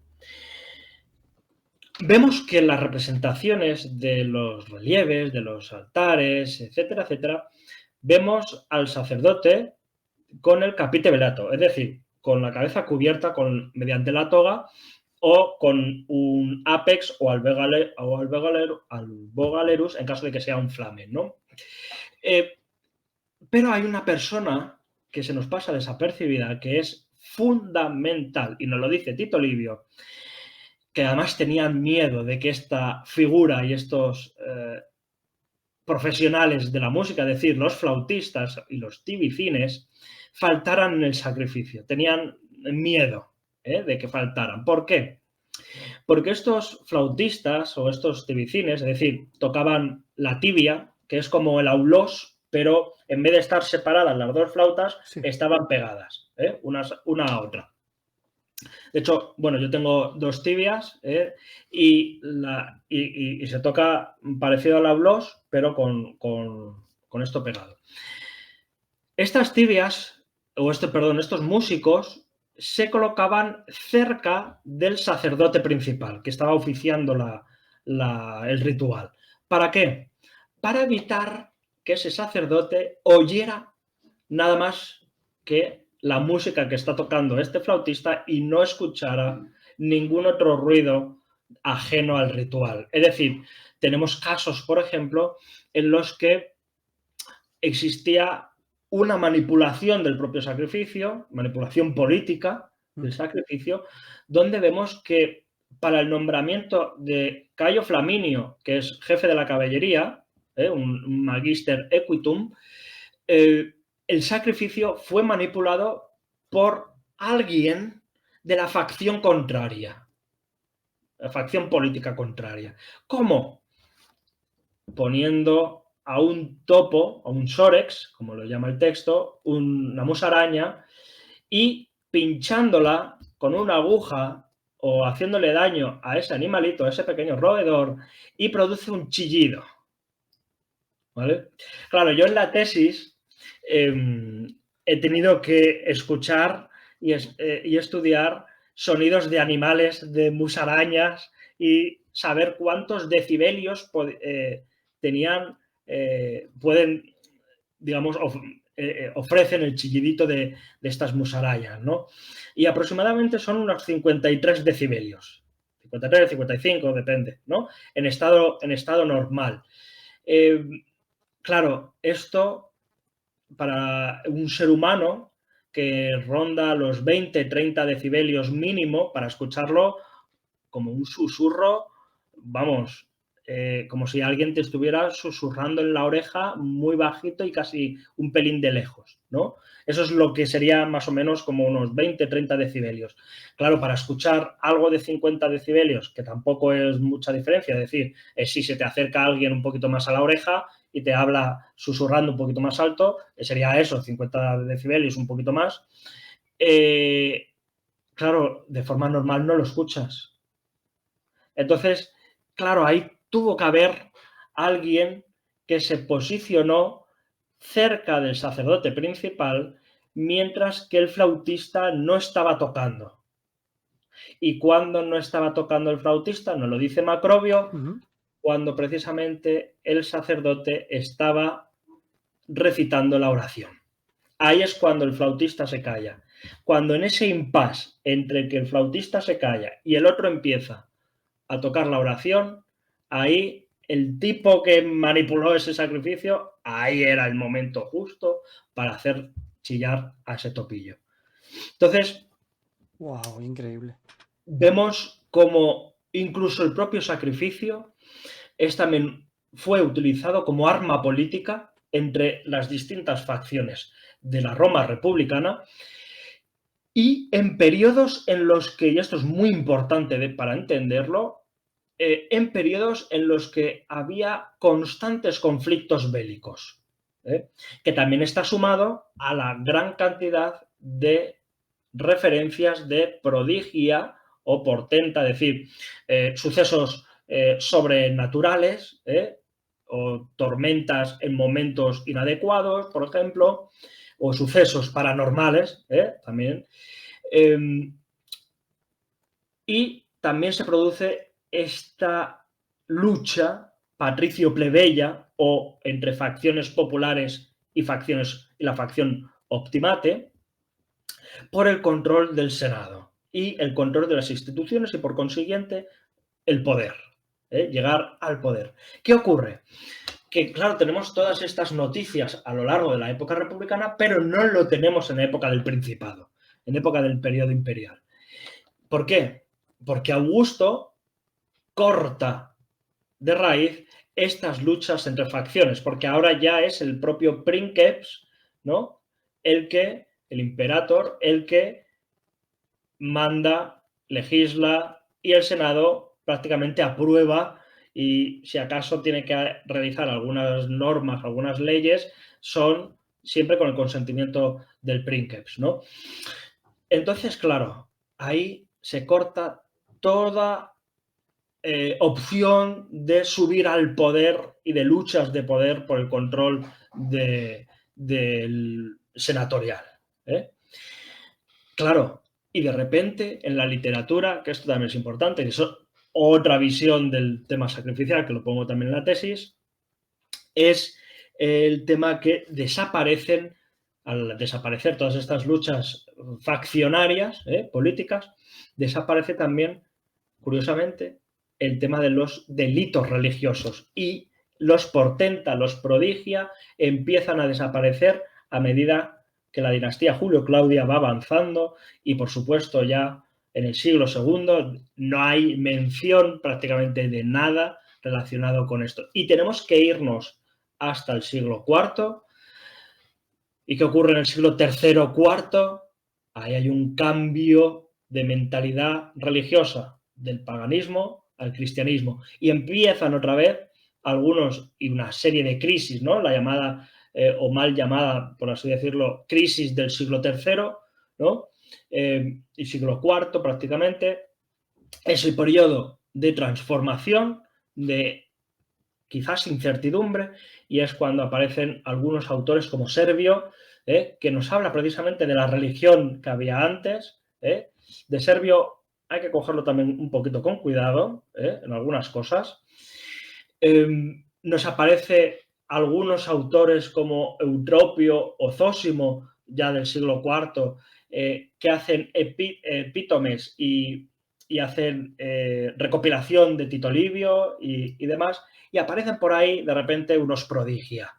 Vemos que las representaciones de los relieves, de los altares, etcétera, etcétera, vemos al sacerdote con el capite velato, es decir, con la cabeza cubierta mediante la toga o con un apex o albogalerus en caso de que sea un flamen, ¿no? Pero hay una persona que se nos pasa desapercibida, que es fundamental, y nos lo dice Tito Livio, que además tenían miedo de que esta figura y estos profesionales de la música, es decir, los flautistas y los tibicines, faltaran en el sacrificio. Tenían miedo de que faltaran. ¿Por qué? Porque estos flautistas o estos tibicines, es decir, tocaban la tibia, que es como el aulós, pero en vez de estar separadas las dos flautas, sí, estaban pegadas, una a otra. De hecho, bueno, yo tengo dos tibias y se toca parecido al aulós, pero con esto pegado. Estas tibias, estos músicos, se colocaban cerca del sacerdote principal, que estaba oficiando el ritual. ¿Para qué? Para evitar que ese sacerdote oyera nada más que la música que está tocando este flautista y no escuchara ningún otro ruido ajeno al ritual. Es decir, tenemos casos, por ejemplo, en los que existía una manipulación del propio sacrificio, manipulación política del sacrificio, donde vemos que para el nombramiento de Cayo Flaminio, que es jefe de la caballería, un magister equitum, el sacrificio fue manipulado por alguien de la facción contraria, la facción política contraria. ¿Cómo? Poniendo a un topo, a un sorex, como lo llama el texto, una musaraña, y pinchándola con una aguja o haciéndole daño a ese animalito, a ese pequeño roedor, y produce un chillido. ¿Vale? Claro, yo en la tesis he tenido que escuchar y estudiar sonidos de animales, de musarañas, y saber cuántos decibelios tenían, pueden, digamos, ofrecen el chillidito de estas musarañas, ¿no? Y aproximadamente son unos 53 decibelios. 53, 55, depende, ¿no? En estado normal. Claro, esto para un ser humano que ronda los 20, 30 decibelios mínimo, para escucharlo como un susurro, vamos, como si alguien te estuviera susurrando en la oreja muy bajito y casi un pelín de lejos, ¿no? Eso es lo que sería más o menos como unos 20, 30 decibelios. Claro, para escuchar algo de 50 decibelios, que tampoco es mucha diferencia, es decir, si se te acerca alguien un poquito más a la oreja y te habla susurrando un poquito más alto, sería eso, 50 decibelios, un poquito más. Claro, de forma normal no lo escuchas. Entonces, claro, ahí tuvo que haber alguien que se posicionó cerca del sacerdote principal mientras que el flautista no estaba tocando. ¿Y cuándo no estaba tocando el flautista? Nos lo dice Macrobio, cuando precisamente el sacerdote estaba recitando la oración. Ahí es cuando el flautista se calla. Cuando en ese impasse entre que el flautista se calla y el otro empieza a tocar la oración, ahí el tipo que manipuló ese sacrificio, ahí era el momento justo para hacer chillar a ese topillo. Entonces, wow, increíble. Vemos como incluso el propio sacrificio también fue utilizado como arma política entre las distintas facciones de la Roma republicana, y en periodos en los que, y esto es muy importante para entenderlo, en periodos en los que había constantes conflictos bélicos, que también está sumado a la gran cantidad de referencias de prodigia o portenta, es decir, sucesos sobrenaturales, o tormentas en momentos inadecuados, por ejemplo, o sucesos paranormales, también. Y también se produce esta lucha patricio-plebeya o entre facciones populares y la facción optimate por el control del Senado y el control de las instituciones y, por consiguiente, el poder, llegar al poder. ¿Qué ocurre? Que, claro, tenemos todas estas noticias a lo largo de la época republicana, pero no lo tenemos en la época del Principado, en época del periodo imperial. ¿Por qué? Porque Augusto corta de raíz estas luchas entre facciones, porque ahora ya es el propio princeps, ¿no? El imperator, el que manda, legisla, y el Senado prácticamente aprueba, y si acaso tiene que realizar algunas normas, algunas leyes, son siempre con el consentimiento del princeps, ¿no? Entonces, claro, ahí se corta toda opción de subir al poder y de luchas de poder por el control del senatorial. Claro, y de repente en la literatura, que esto también es importante, que es otra visión del tema sacrificial, que lo pongo también en la tesis, es el tema que desaparecen, al desaparecer todas estas luchas faccionarias, políticas, desaparece también, curiosamente, el tema de los delitos religiosos y los portenta, los prodigia, empiezan a desaparecer a medida que la dinastía Julio-Claudia va avanzando y, por supuesto, ya en el siglo II no hay mención prácticamente de nada relacionado con esto. Y tenemos que irnos hasta el siglo IV. ¿Y qué ocurre en el siglo III, IV? Ahí hay un cambio de mentalidad religiosa del paganismo al cristianismo y empiezan otra vez algunos y una serie de crisis, ¿no? La llamada o mal llamada, por así decirlo, crisis del siglo III, ¿no? Y siglo IV prácticamente. Es el periodo de transformación, de quizás incertidumbre, y es cuando aparecen algunos autores como Servio, que nos habla precisamente de la religión que había antes. De Servio hay que cogerlo también un poquito con cuidado en algunas cosas. Nos aparece algunos autores como Eutropio o Zósimo, ya del siglo IV, que hacen epítomes y hacen recopilación de Tito Livio y demás, y aparecen por ahí de repente unos prodigia.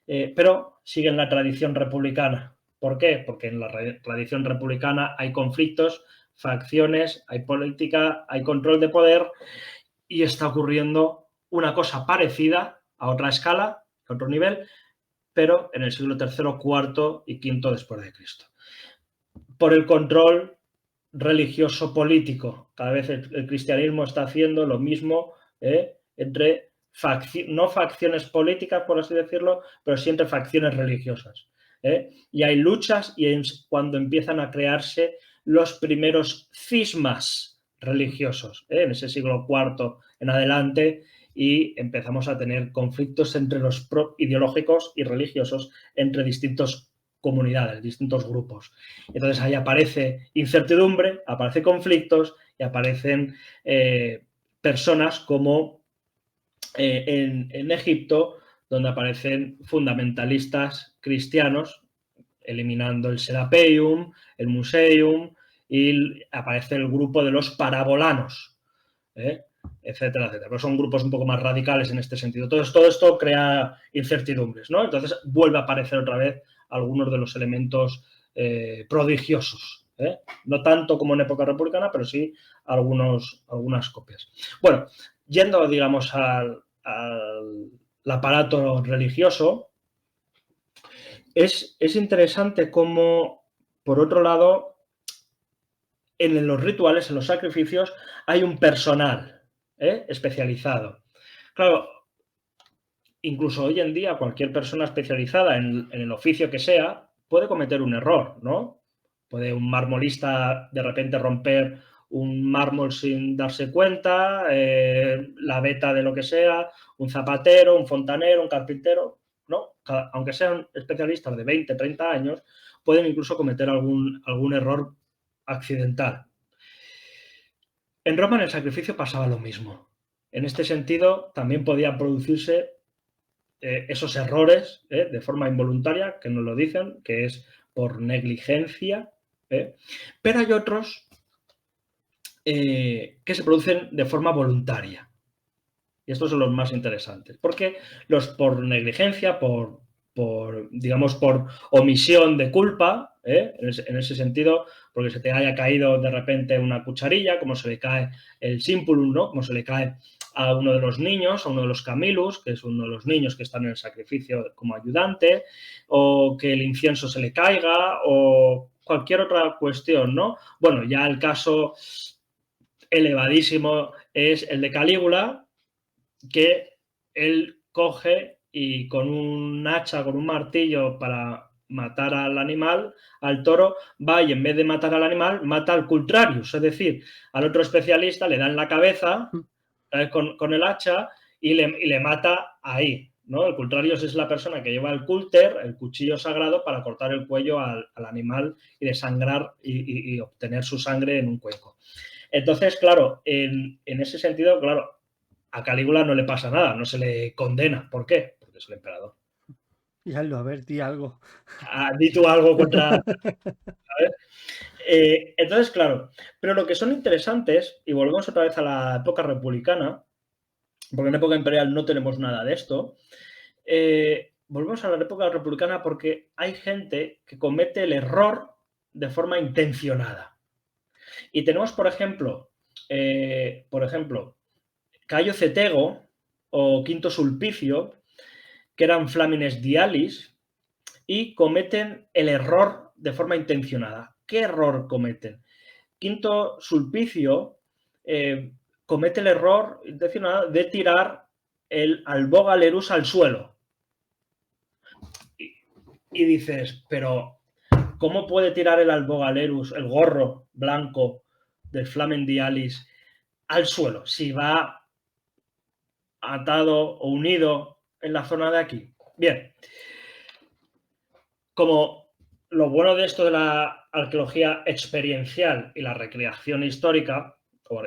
Pero siguen la tradición republicana. ¿Por qué? Porque en la tradición republicana hay conflictos, facciones, hay política, hay control de poder y está ocurriendo una cosa parecida a otra escala, a otro nivel, pero en el siglo III, IV y V después de Cristo. Por el control religioso político. Cada vez el cristianismo está haciendo lo mismo entre no facciones políticas, por así decirlo, pero sí entre facciones religiosas. Y hay luchas y es cuando empiezan a crearse los primeros cismas religiosos, en ese siglo IV en adelante, y empezamos a tener conflictos entre los ideológicos y religiosos entre distintos comunidades, distintos grupos. Entonces ahí aparece incertidumbre, aparecen conflictos y aparecen personas como en Egipto, donde aparecen fundamentalistas cristianos, eliminando el Serapeium, el Museum, y aparece el grupo de los parabolanos, etcétera, etcétera. Pero son grupos un poco más radicales en este sentido. Todo esto crea incertidumbres, ¿no? Entonces vuelve a aparecer otra vez algunos de los elementos prodigiosos. No tanto como en época republicana, pero sí algunas copias. Bueno, yendo, digamos, al aparato religioso, es interesante cómo, por otro lado, en los rituales, en los sacrificios, hay un personal especializado. Claro, incluso hoy en día cualquier persona especializada en el oficio que sea puede cometer un error, ¿no? Puede un marmolista de repente romper un mármol sin darse cuenta, la veta de lo que sea, un zapatero, un fontanero, un carpintero, ¿no? Aunque sean especialistas de 20, 30 años, pueden incluso cometer algún error accidental. En Roma en el sacrificio pasaba lo mismo. En este sentido, también podían producirse esos errores de forma involuntaria, que nos lo dicen, que es por negligencia, pero hay otros que se producen de forma voluntaria. Y estos son los más interesantes, porque los por negligencia, digamos, por omisión de culpa, en ese sentido, porque se te haya caído de repente una cucharilla, como se le cae el simpulum, ¿no? Como se le cae a uno de los niños, a uno de los camilus, que es uno de los niños que están en el sacrificio como ayudante, o que el incienso se le caiga, o cualquier otra cuestión, ¿no? Bueno, ya el caso elevadísimo es el de Calígula, que él coge y con un hacha, con un martillo para matar al animal, al toro, va y en vez de matar al animal, mata al cultrarius, es decir, al otro especialista le da en la cabeza con el hacha y le mata ahí, ¿no? El cultrarius es la persona que lleva el cúlter, el cuchillo sagrado, para cortar el cuello al animal y desangrar y obtener su sangre en un cuenco. Entonces, claro, en ese sentido, claro, a Calígula no le pasa nada, no se le condena. ¿Por qué? Porque es el emperador. Y hazlo, a ver, di algo. Di tú algo contra... ¿sabes? Entonces, claro, pero lo que son interesantes, y volvemos otra vez a la época republicana, porque en época imperial no tenemos nada de esto, volvemos a la época republicana porque hay gente que comete el error de forma intencionada. Y tenemos, por ejemplo, Cayo Cetego o Quinto Sulpicio, que eran flamines dialis, y cometen el error de forma intencionada. ¿Qué error cometen? Quinto Sulpicio comete el error intencionado de tirar el Albogalerus al suelo. Y dices, pero ¿cómo puede tirar el Albogalerus, el gorro blanco del Flamen Dialis, al suelo si va atado o unido en la zona de aquí? Bien, como lo bueno de esto de la arqueología experiencial y la recreación histórica,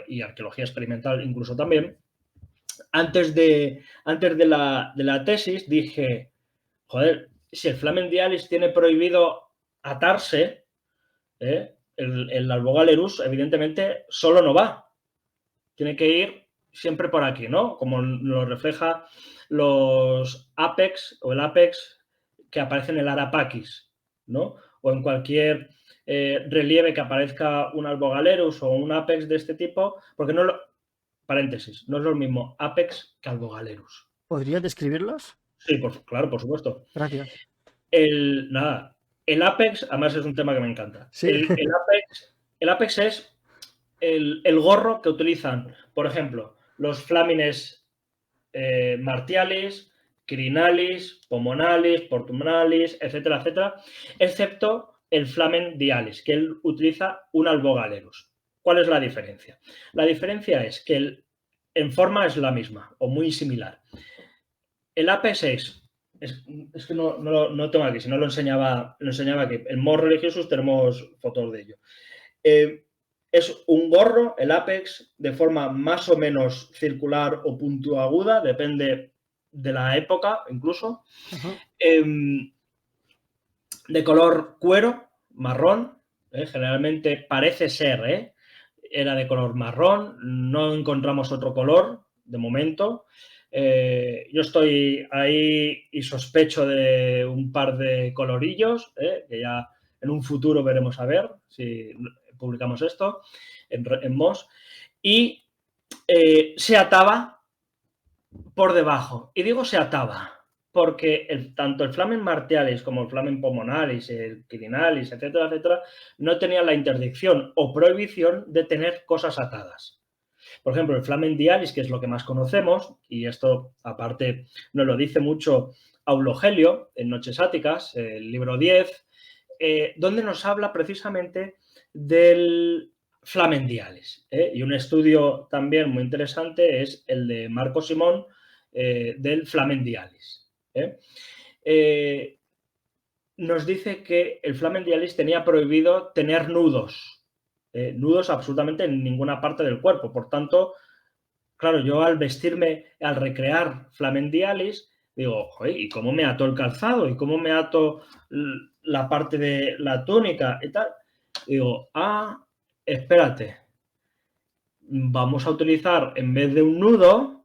y arqueología experimental incluso también, antes de la tesis dije, joder, si el Flamen Dialis tiene prohibido atarse, el Albogalerus evidentemente solo no va. Tiene que ir siempre por aquí, ¿no? Como lo refleja los Apex o el Apex que aparece en el Arapaquis, ¿no? O en cualquier relieve que aparezca un Albogalerus o un Apex de este tipo, porque no lo... Paréntesis, no es lo mismo Apex que Albogalerus. ¿Podrías describirlos? Sí, claro, por supuesto. Gracias. El Apex, además es un tema que me encanta. Sí. El Apex es el gorro que utilizan, por ejemplo, los flamines martialis, crinalis, pomonalis, portumonalis, etcétera, etcétera, excepto el flamen dialis, que él utiliza un albogalerus. ¿Cuál es la diferencia? La diferencia es que en forma es la misma o muy similar. El Apex es que no tengo aquí, si no lo enseñaba aquí. En Mos Religiosus tenemos fotos de ello. Es un gorro, el Apex, de forma más o menos circular o puntiaguda, depende de la época incluso, de color cuero, marrón, generalmente parece ser, era de color marrón, no encontramos otro color de momento. Yo estoy ahí y sospecho de un par de colorillos, que ya en un futuro veremos a ver si publicamos esto en Moss, y se ataba por debajo. Y digo se ataba porque tanto el Flamen Martialis como el Flamen Pomonalis, el Quirinalis, etcétera, etcétera, no tenían la interdicción o prohibición de tener cosas atadas. Por ejemplo, el Flamen Dialis, que es lo que más conocemos, y esto aparte nos lo dice mucho Aulogelio en Noches Áticas, el libro 10, donde nos habla precisamente del Flamen Dialis. Y un estudio también muy interesante es el de Marco Simón del Flamen Dialis. Nos dice que el Flamen Dialis tenía prohibido tener nudos, nudos absolutamente en ninguna parte del cuerpo. Por tanto, claro, yo al vestirme, al recrear Flamen Dialis, digo, joder, ¿y cómo me ato el calzado? ¿Y cómo me ato la parte de la túnica y tal? Digo, espérate, vamos a utilizar, en vez de un nudo,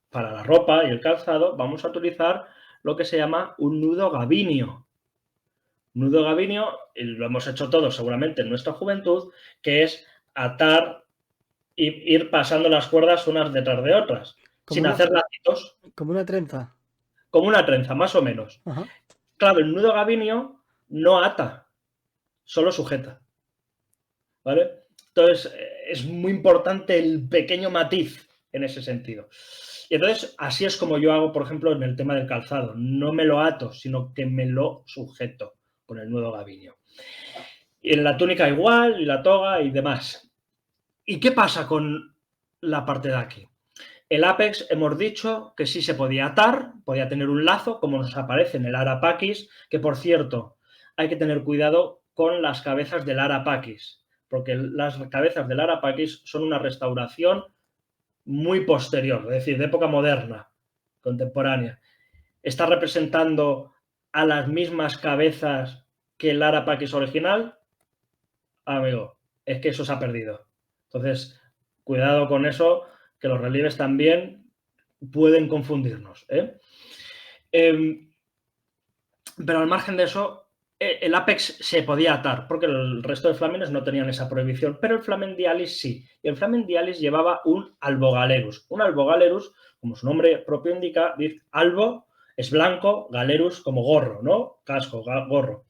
para la ropa y el calzado, vamos a utilizar lo que se llama un nudo gavinio. Nudo gavinio, y lo hemos hecho todos seguramente en nuestra juventud, que es atar y ir pasando las cuerdas unas detrás de otras, sin hacer lacitos. Como una trenza. Como una trenza, más o menos. Ajá. Claro, el nudo gavinio no ata, solo sujeta. ¿Vale? Entonces, es muy importante el pequeño matiz en ese sentido. Y entonces, así es como yo hago, por ejemplo, en el tema del calzado. No me lo ato, sino que me lo sujeto con el nudo gavinio. Y en la túnica igual, y la toga y demás. ¿Y qué pasa con la parte de aquí? El Apex hemos dicho que sí se podía atar, podía tener un lazo, como nos aparece en el Arapaquis, que por cierto, hay que tener cuidado con las cabezas del Arapaquis, porque las cabezas del Arapaquis son una restauración muy posterior, es decir, de época moderna, contemporánea. Está representando a las mismas cabezas que el Arapaquis original. amigo, es que eso se ha perdido. Entonces, cuidado con eso, que los relieves también pueden confundirnos. Pero al margen de eso, el Apex se podía atar, porque el resto de flamenes no tenían esa prohibición, pero el Flamen Dialis sí. Y el Flamen Dialis llevaba un albogalerus. Un albogalerus, como su nombre propio indica, dice albo es blanco, galerus como gorro, ¿no? Casco, gorro.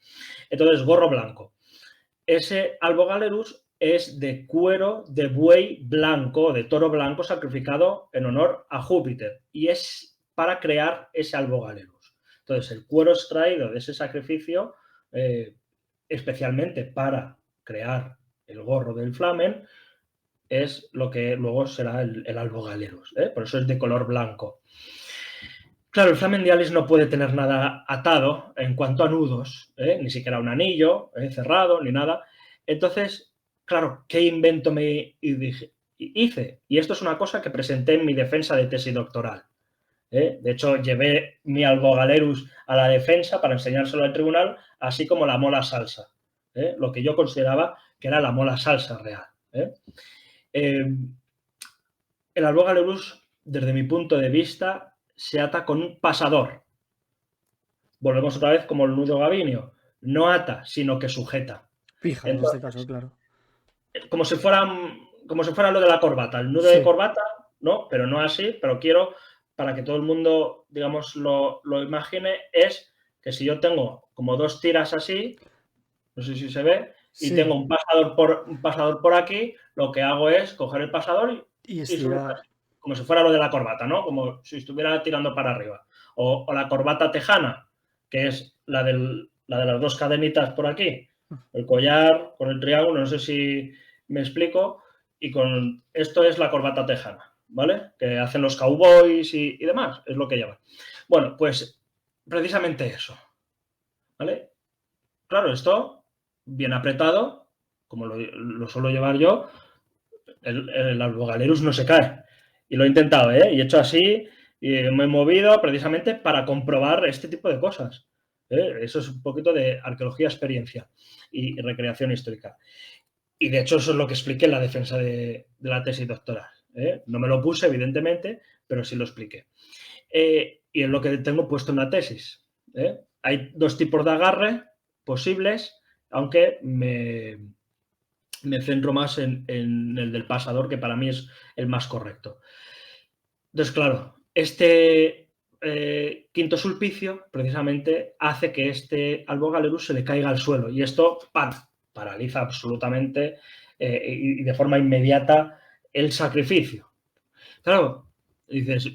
Entonces, gorro blanco. Ese albogalerus es de cuero de buey blanco, de toro blanco sacrificado en honor a Júpiter. Y es para crear ese albogalerus. Entonces, el cuero extraído de ese sacrificio, especialmente para crear el gorro del Flamen, es lo que luego será el albogalerus. Por eso es de color blanco. Claro, el Flamen Dialis no puede tener nada atado en cuanto a nudos, ni siquiera un anillo cerrado, ni nada. Entonces, claro, ¿qué invento me hice? Y esto es una cosa que presenté en mi defensa de tesis doctoral. De hecho, llevé mi albogalerus a la defensa para enseñárselo al tribunal, así como la mola salsa, lo que yo consideraba que era la mola salsa real. El albogalerus, desde mi punto de vista, se ata con un pasador. Volvemos otra vez como el nudo gavinio. No ata, sino que sujeta. Fija, en este caso, claro. Como si fuera lo de la corbata. El nudo de Sí, corbata, ¿no? Pero no así, pero quiero, para que todo el mundo, digamos, lo imagine, es que si yo tengo como dos tiras así, no sé si se ve, y tengo sí. un pasador por aquí, lo que hago es coger el pasador Y y subir estirar. así, como si fuera lo de la corbata, ¿no? Como si estuviera tirando para arriba. O la corbata tejana, que es la de las dos cadenitas por aquí, el collar con el triángulo, no sé si me explico, y con esto es la corbata tejana, ¿vale? Que hacen los cowboys y demás, es lo que llaman. Bueno, pues precisamente eso, ¿vale? Claro, esto bien apretado, como lo suelo llevar yo, el albogalerus no se cae. Y lo he intentado, ¿eh? Y he hecho así, y me he movido precisamente para comprobar este tipo de cosas. Eso es un poquito de arqueología, experiencia y recreación histórica. Y de hecho eso es lo que expliqué en la defensa de la tesis doctoral. No me lo puse, evidentemente, pero sí lo expliqué. Y es lo que tengo puesto en la tesis. Hay dos tipos de agarre posibles, aunque me centro más en el del pasador, que para mí es el más correcto. Entonces, claro, este quinto sulpicio precisamente hace que este albogalerus se le caiga al suelo y esto paraliza absolutamente y de forma inmediata el sacrificio. Claro, dices,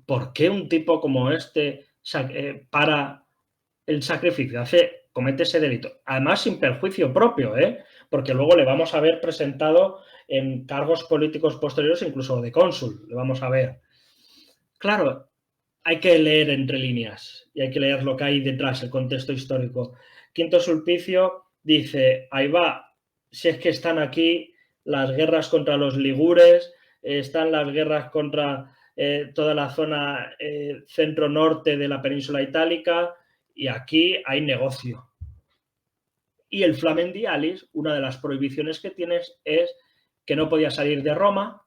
¿por qué un tipo como este para el sacrificio, comete ese delito? Además, sin perjuicio propio, porque luego le vamos a ver presentado en cargos políticos posteriores, incluso de cónsul, le vamos a ver. Claro, hay que leer entre líneas y hay que leer lo que hay detrás, el contexto histórico. Quinto Sulpicio dice, ahí va, si es que están aquí las guerras contra los ligures, están las guerras contra toda la zona centro-norte de la península itálica y aquí hay negocio. Y el Flamen Dialis, una de las prohibiciones que tienes es que no podía salir de Roma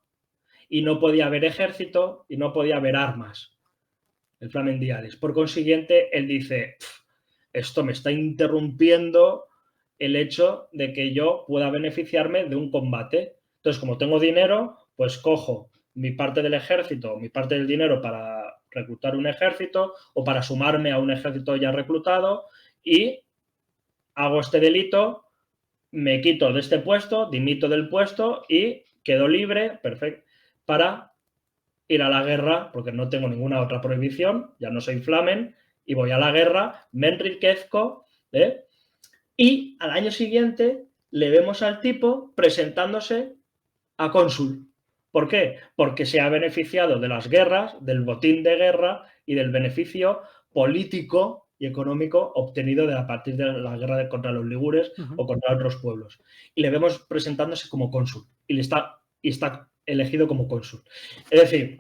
y no podía haber ejército y no podía haber armas. El Flamen Dialis. Por consiguiente, él dice, esto me está interrumpiendo el hecho de que yo pueda beneficiarme de un combate. Entonces, como tengo dinero, pues cojo mi parte del ejército, mi parte del dinero para reclutar un ejército o para sumarme a un ejército ya reclutado y hago este delito, me quito de este puesto, dimito del puesto y quedo libre, perfecto, para ir a la guerra, porque no tengo ninguna otra prohibición, ya no soy flamen, y voy a la guerra, me enriquezco, y al año siguiente le vemos al tipo presentándose a cónsul. ¿Por qué? Porque se ha beneficiado de las guerras, del botín de guerra y del beneficio político y económico obtenido a partir de la guerra contra los ligures o contra otros pueblos. Y le vemos presentándose como cónsul y está elegido como cónsul. Es decir,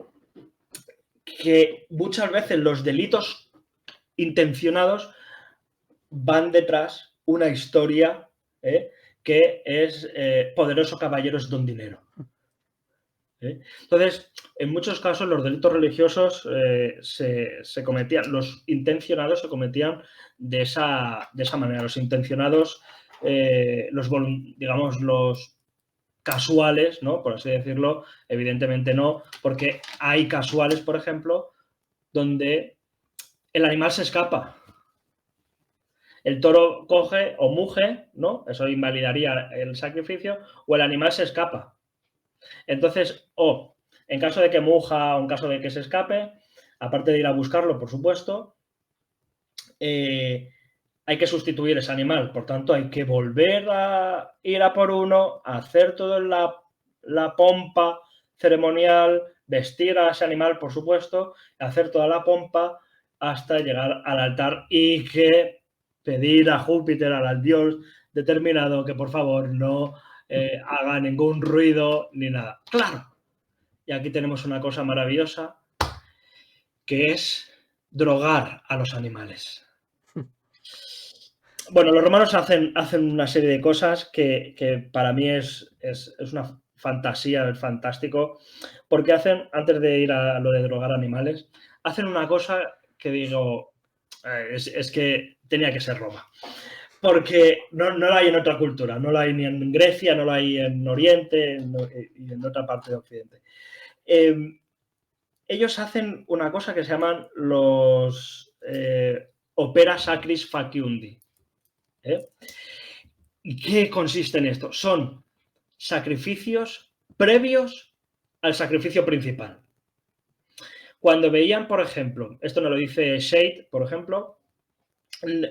que muchas veces los delitos intencionados van detrás una historia que es poderoso caballero es don dinero. Entonces, en muchos casos los delitos religiosos se cometían, los intencionados se cometían de esa manera. Los intencionados, digamos, los casuales, ¿no? Por así decirlo, evidentemente no, porque hay casuales, por ejemplo, donde el animal se escapa. El toro coge o muge, ¿no? Eso invalidaría el sacrificio, o el animal se escapa. Entonces, en caso de que muja o en caso de que se escape, aparte de ir a buscarlo, por supuesto, hay que sustituir ese animal. Por tanto, hay que volver a ir a por uno, hacer toda la pompa ceremonial, vestir a ese animal, por supuesto, hacer toda la pompa hasta llegar al altar y que pedir a Júpiter, al dios determinado, que por favor no haga ningún ruido ni nada. Claro. Y aquí tenemos una cosa maravillosa, que es drogar a los animales. Bueno, los romanos hacen una serie de cosas que para mí es una fantasía, es fantástico, porque hacen, antes de ir a lo de drogar animales, hacen una cosa que digo, es que tenía que ser Roma. Porque no la hay en otra cultura, no la hay ni en Grecia, no la hay en Oriente y en otra parte de Occidente. Ellos hacen una cosa que se llaman los opera sacris faciundi. ¿Y qué consiste en esto? Son sacrificios previos al sacrificio principal. Cuando veían, por ejemplo, esto nos lo dice Shade, por ejemplo,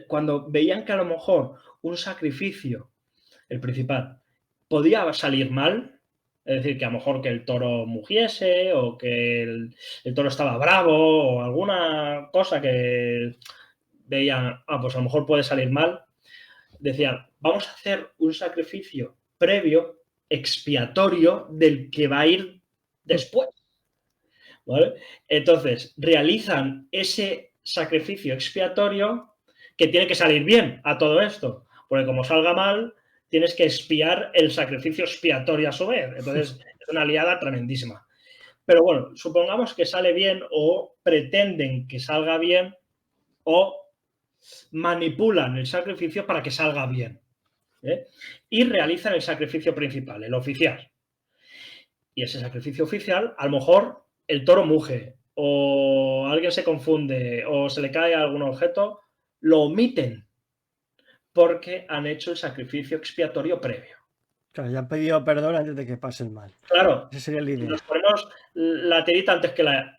cuando veían que a lo mejor un sacrificio, el principal, podía salir mal, es decir, que a lo mejor que el toro mugiese o que el toro estaba bravo o alguna cosa que veían, pues a lo mejor puede salir mal, decían, vamos a hacer un sacrificio previo, expiatorio, del que va a ir después. ¿Vale? Entonces, realizan ese sacrificio expiatorio que tiene que salir bien a todo esto, porque como salga mal, tienes que expiar el sacrificio expiatorio a su vez. Entonces, es una liada tremendísima. Pero bueno, supongamos que sale bien o pretenden que salga bien o manipulan el sacrificio para que salga bien. Y realizan el sacrificio principal, el oficial. Y ese sacrificio oficial, a lo mejor el toro muge o alguien se confunde o se le cae algún objeto, lo omiten porque han hecho el sacrificio expiatorio previo. Claro, ya han pedido perdón antes de que pase el mal. Claro, Esa sería la idea. nos ponemos la tirita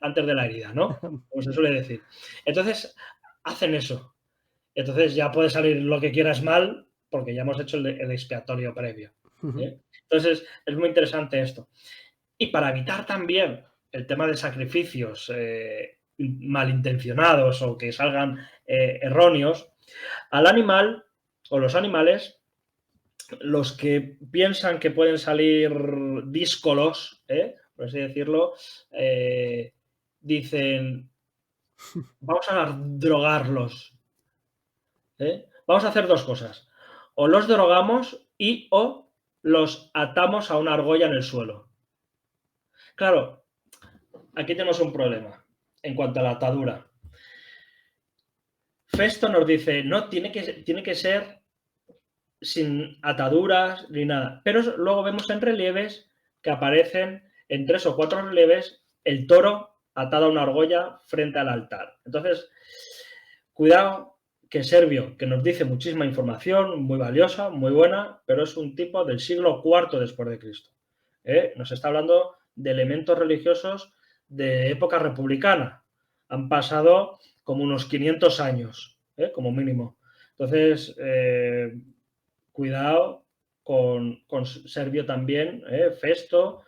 antes de la herida, ¿no? Como se suele decir. Entonces, hacen eso. Entonces ya puede salir lo que quieras mal porque ya hemos hecho el expiatorio previo. Entonces, es muy interesante esto. Y para evitar también el tema de sacrificios malintencionados o que salgan erróneos, al animal o los animales, los que piensan que pueden salir díscolos, por así decirlo, dicen, vamos a drogarlos. Vamos a hacer dos cosas. O los drogamos o los atamos a una argolla en el suelo. Claro, aquí tenemos un problema en cuanto a la atadura. Festo nos dice, no, tiene que ser sin ataduras ni nada. Pero luego vemos en relieves que aparecen en 3 o 4 relieves el toro atado a una argolla frente al altar. Entonces, cuidado que Servio, que nos dice muchísima información, muy valiosa, muy buena, pero es un tipo del siglo IV después de Cristo. Nos está hablando de elementos religiosos de época republicana. Han pasado como unos 500 años, como mínimo. Entonces, cuidado con Servio también, Festo,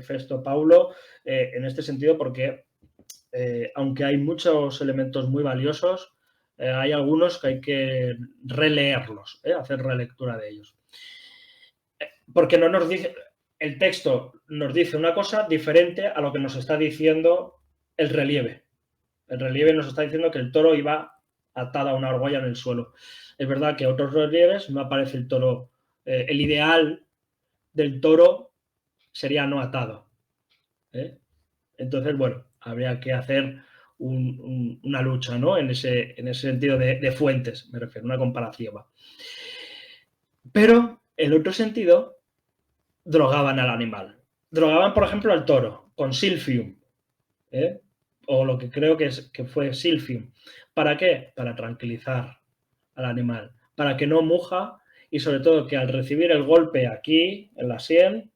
Festo Paulo, en este sentido, porque aunque hay muchos elementos muy valiosos, hay algunos que hay que releerlos, hacer relectura de ellos. Porque no nos dice, el texto nos dice una cosa diferente a lo que nos está diciendo el relieve. El relieve nos está diciendo que el toro iba atada a una argolla en el suelo. Es verdad que otros relieves no aparece el toro. El ideal del toro sería no atado. Entonces, bueno, habría que hacer una lucha, ¿no? En ese sentido de fuentes, me refiero, una comparativa. Pero, en otro sentido, drogaban al animal. Drogaban, por ejemplo, al toro con silfium, o lo que creo que fue silfium. ¿Para qué? Para tranquilizar al animal, para que no muja y sobre todo que al recibir el golpe aquí, en la sien,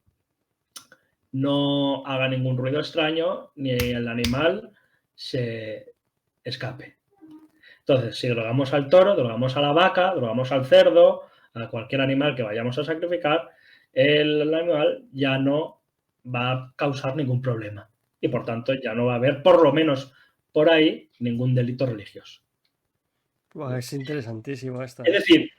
no haga ningún ruido extraño ni el animal se escape. Entonces, si drogamos al toro, drogamos a la vaca, drogamos al cerdo, a cualquier animal que vayamos a sacrificar, el animal ya no va a causar ningún problema. Y por tanto, ya no va a haber, por lo menos por ahí, ningún delito religioso. Buah, es interesantísimo esto, Es decir,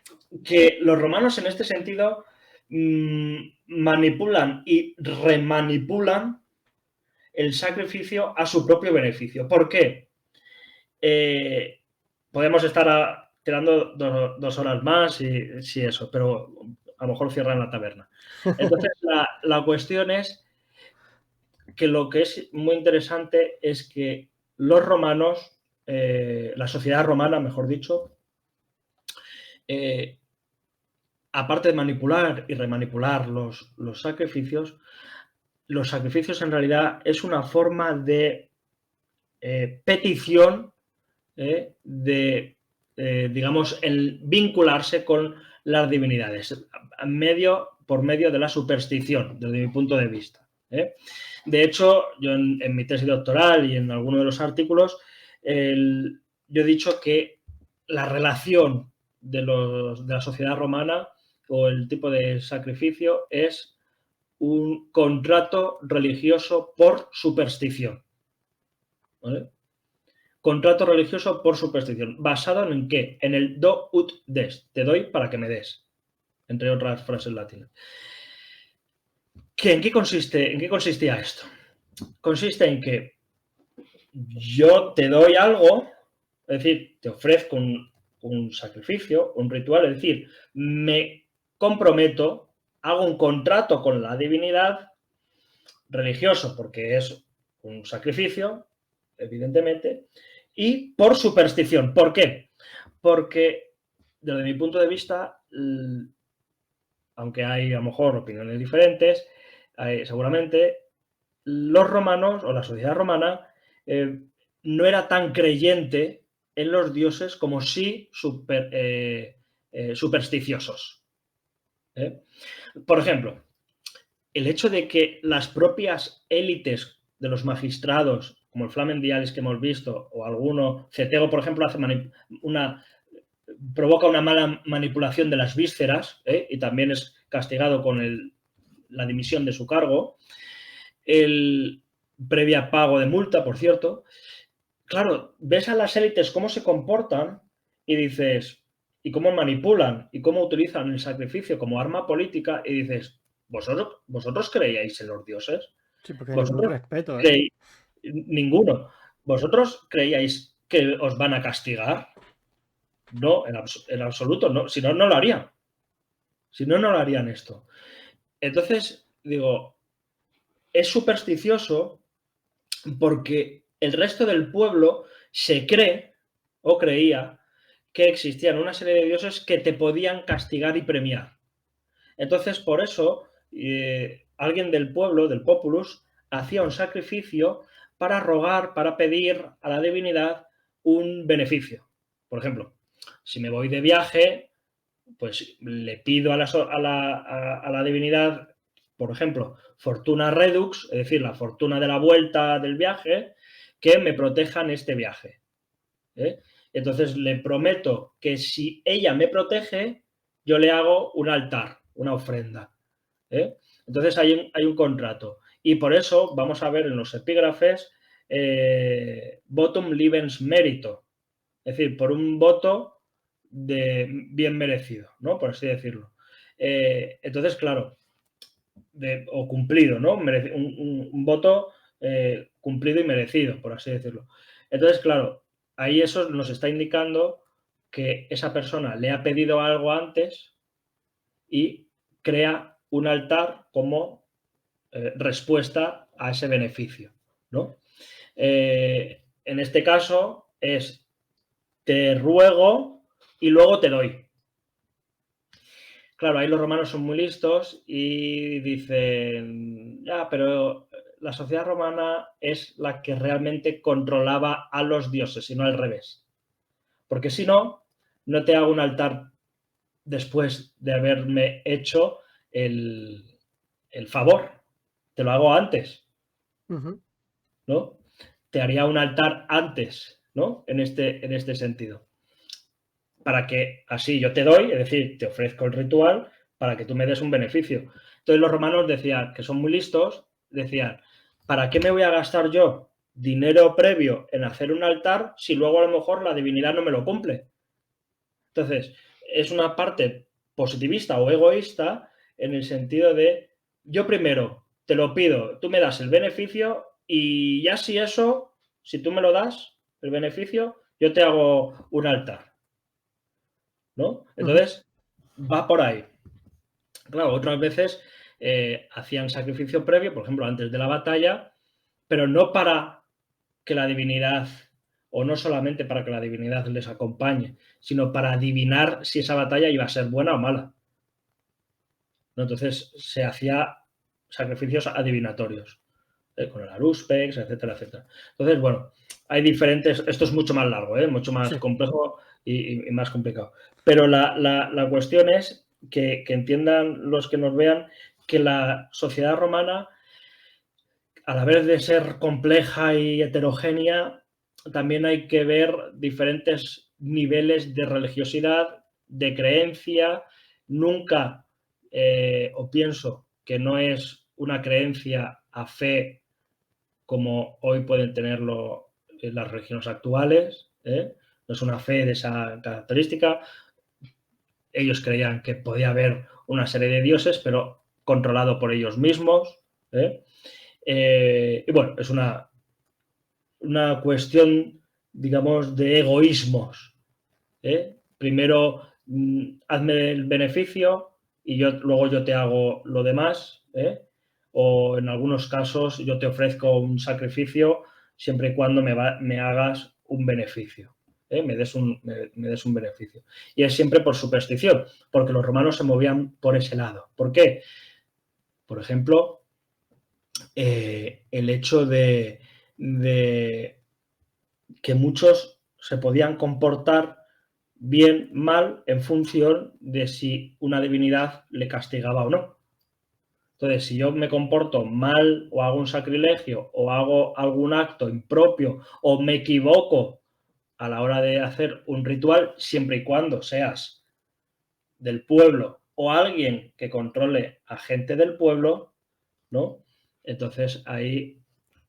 que los romanos en este sentido manipulan y remanipulan el sacrificio a su propio beneficio. ¿Por qué? Podemos estar tirando 2 horas más y sí, eso, pero a lo mejor cierran la taberna. Entonces, la cuestión es que lo que es muy interesante es que los romanos, la sociedad romana, mejor dicho, aparte de manipular y remanipular los sacrificios en realidad es una forma de petición digamos, el vincularse con las divinidades por medio de la superstición, desde mi punto de vista. De hecho, yo en mi tesis doctoral y en alguno de los artículos, yo he dicho que la relación de la sociedad romana o el tipo de sacrificio es un contrato religioso por superstición. ¿Vale? Contrato religioso por superstición. ¿Basado en qué? En el do ut des. Te doy para que me des. Entre otras frases latinas. ¿En qué consistía esto? Consiste en que yo te doy algo, es decir, te ofrezco un sacrificio, un ritual, es decir, me comprometo, hago un contrato con la divinidad religioso, porque es un sacrificio, evidentemente, y por superstición. ¿Por qué? Porque, desde mi punto de vista, aunque hay a lo mejor opiniones diferentes, seguramente los romanos o la sociedad romana no era tan creyente en los dioses como sí supersticiosos. Por ejemplo, el hecho de que las propias élites de los magistrados, como el Flamen Dialis que hemos visto, o alguno, Cetego, por ejemplo, provoca una mala manipulación de las vísceras y también es castigado con la dimisión de su cargo, el previa pago de multa, por cierto. Claro, ves a las élites cómo se comportan y dices, y cómo manipulan y cómo utilizan el sacrificio como arma política y dices, ¿vosotros creíais en los dioses? sí, porque hay ningún ¿Vosotros respeto, ¿eh? creéis? Ninguno. ¿Vosotros creíais que os van a castigar? No, en absoluto, no. Si no, no lo harían. Si no, no lo harían esto. Entonces, digo, es supersticioso porque el resto del pueblo se cree o creía que existían una serie de dioses que te podían castigar y premiar. Entonces, por eso, alguien del pueblo, del populus, hacía un sacrificio para rogar, para pedir a la divinidad un beneficio. Por ejemplo, si me voy de viaje, pues le pido a la divinidad, por ejemplo, fortuna redux, es decir, la fortuna de la vuelta del viaje, que me proteja en este viaje. Entonces le prometo que si ella me protege, yo le hago un altar, una ofrenda. Entonces hay un contrato. Y por eso vamos a ver en los epígrafes votum libens merito, es decir, por un voto de bien merecido, ¿no? Por así decirlo. Entonces, claro, o cumplido, ¿no? Un voto cumplido y merecido, por así decirlo. Entonces, claro, ahí eso nos está indicando que esa persona le ha pedido algo antes y crea un altar como respuesta a ese beneficio, ¿no? En este caso es te ruego y luego te doy. Claro, ahí los romanos son muy listos y dicen, ya, pero la sociedad romana es la que realmente controlaba a los dioses y no al revés. Porque si no, no te hago un altar después de haberme hecho el favor. Te lo hago antes, Ujú. ¿no? Te haría un altar antes, ¿no? En este sentido. Para que así yo te doy, es decir, te ofrezco el ritual para que tú me des un beneficio. Entonces los romanos decían, que son muy listos, decían, ¿para qué me voy a gastar yo dinero previo en hacer un altar si luego a lo mejor la divinidad no me lo cumple? Entonces, es una parte positivista o egoísta en el sentido de, yo primero te lo pido, tú me das el beneficio y ya si eso, si tú me lo das, el beneficio, yo te hago un altar, ¿no? Ujú. Entonces, va por ahí. Claro, otras veces hacían sacrificio previo, por ejemplo, antes de la batalla, pero no para que la divinidad, o no solamente para que la divinidad les acompañe, sino para adivinar si esa batalla iba a ser buena o mala, ¿no? Entonces se hacía sacrificios adivinatorios, con el Aruspex, etcétera, etcétera. Entonces, bueno, hay diferentes, esto es mucho más largo, mucho más Sí. complejo y más complicado. Pero la cuestión es que entiendan los que nos vean que la sociedad romana, a la vez de ser compleja y heterogénea, también hay que ver diferentes niveles de religiosidad, de creencia. Nunca, o pienso que no es una creencia a fe como hoy pueden tenerlo las religiones actuales. No es una fe de esa característica. Ellos creían que podía haber una serie de dioses, pero controlado por ellos mismos. Y bueno, es una cuestión, digamos, de egoísmos. Primero, hazme el beneficio y luego yo te hago lo demás. O en algunos casos yo te ofrezco un sacrificio siempre y cuando me hagas un beneficio. Me des un beneficio. Y es siempre por superstición, porque los romanos se movían por ese lado. ¿Por qué? Por ejemplo, el hecho de que muchos se podían comportar bien, mal, en función de si una divinidad le castigaba o no. Entonces, si yo me comporto mal o hago un sacrilegio o hago algún acto impropio o me equivoco a la hora de hacer un ritual, siempre y cuando seas del pueblo o alguien que controle a gente del pueblo, ¿no? Entonces ahí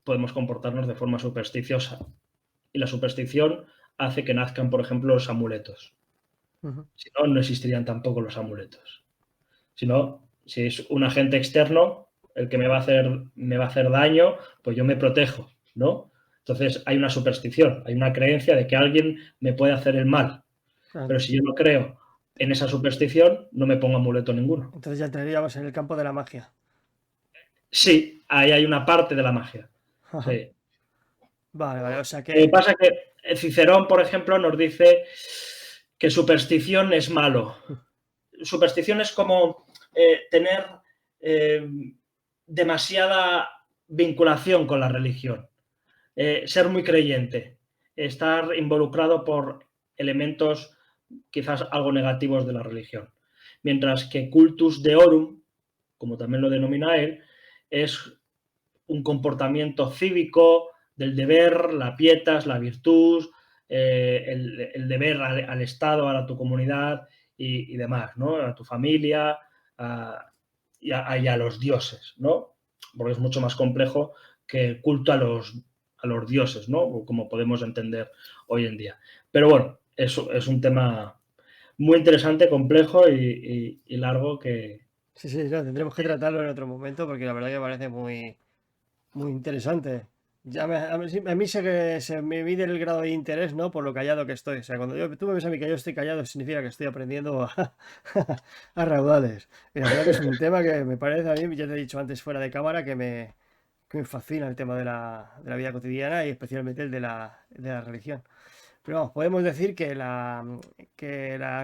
podemos comportarnos de forma supersticiosa. Y la superstición hace que nazcan, por ejemplo, los amuletos. Ujú. Si no, no existirían tampoco los amuletos. Si no, si es un agente externo el que me va a hacer daño, pues yo me protejo, ¿no? Entonces hay una superstición, hay una creencia de que alguien me puede hacer el mal. Claro. Pero si yo no creo en esa superstición, no me pongo amuleto ninguno. Entonces ya entraríamos en el campo de la magia. Sí, ahí hay una parte de la magia. Ajá. Sí. Vale, vale. O sea Lo que que. pasa es que Cicerón, por ejemplo, nos dice que superstición es malo. Superstición es como tener eh, demasiada vinculación con la religión, ser muy creyente, estar involucrado por elementos quizás algo negativos de la religión. Mientras que cultus deorum, como también lo denomina él, es un comportamiento cívico del deber, la pietas, la virtud, el deber al Estado, a tu comunidad y demás, ¿no? A tu familia y a los dioses, ¿no? Porque es mucho más complejo que el culto a los dioses, ¿no? Como podemos entender hoy en día. Pero bueno, eso es un tema muy interesante, complejo y largo que... Sí, sí, no, tendremos que tratarlo en otro momento porque la verdad que me parece muy, muy interesante. A mí se me mide el grado de interés, ¿no? Por lo callado que estoy. O sea, cuando tú me ves a mí que yo estoy callado, significa que estoy aprendiendo a raudales. Y la verdad que es un tema que me parece a mí, ya te he dicho antes fuera de cámara, que me fascina el tema de la vida cotidiana y especialmente el de la religión. Pero vamos, podemos decir que la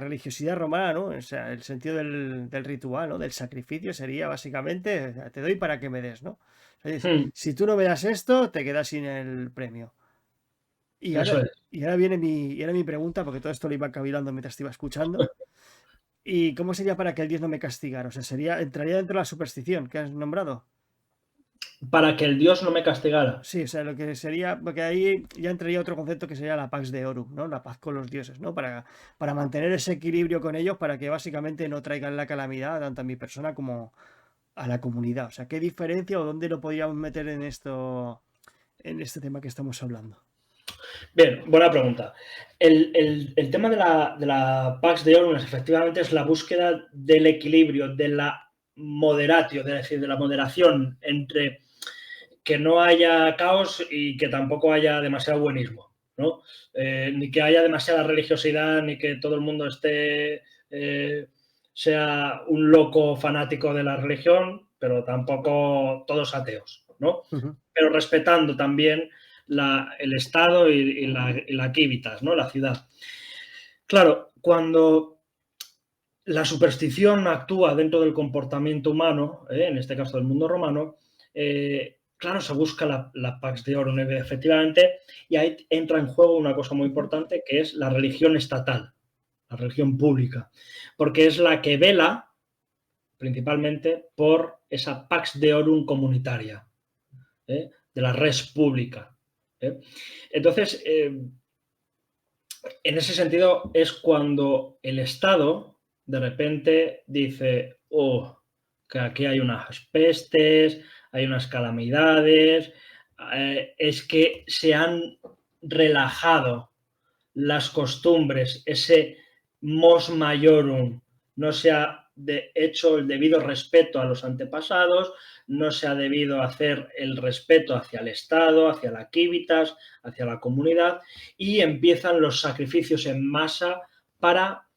religiosidad romana, ¿no? O sea, el sentido del ritual, ¿no? Del sacrificio sería básicamente, o sea, te doy para que me des, ¿no? O sea, Hmm, si tú no me das esto, te quedas sin el premio. Y ahora, eso es. y ahora viene mi pregunta, porque todo esto lo iba cavilando mientras te iba escuchando. ¿Y cómo sería para que el Dios no me castigara? O sea, entraría dentro de la superstición que has nombrado. Para que el Dios no me castigara. Sí, o sea, lo que sería, porque ahí ya entraría otro concepto que sería la Pax Deorum, ¿no? La paz con los dioses, ¿no? Para mantener ese equilibrio con ellos, para que básicamente no traigan la calamidad tanto a mi persona como a la comunidad. O sea, ¿qué diferencia o dónde lo podríamos meter en este tema que estamos hablando? Bien, buena pregunta. El tema de la Pax de Ormus efectivamente es la búsqueda del equilibrio, de la moderatio, es decir, de la moderación entre que no haya caos y que tampoco haya demasiado buenismo, ¿no? Ni que haya demasiada religiosidad, ni que todo el mundo sea un loco fanático de la religión, pero tampoco todos ateos, ¿no? Ujú, Pero respetando también el Estado y la Civitas, ¿no? La ciudad. Claro, cuando la superstición actúa dentro del comportamiento humano, en este caso del mundo romano, claro, se busca la Pax de Oro, efectivamente, y ahí entra en juego una cosa muy ujú, importante que es la religión estatal, la religión pública, porque es la que vela principalmente por esa Pax Deorum comunitaria, de la res pública. Entonces, en ese sentido es cuando el Estado de repente dice, oh, que aquí hay unas pestes, hay unas calamidades, es que se han relajado las costumbres, ese mos maiorum, no se ha hecho el debido respeto a los antepasados, no se ha debido hacer el respeto hacia el Estado, hacia la civitas, hacia la comunidad, y empiezan los sacrificios en masa para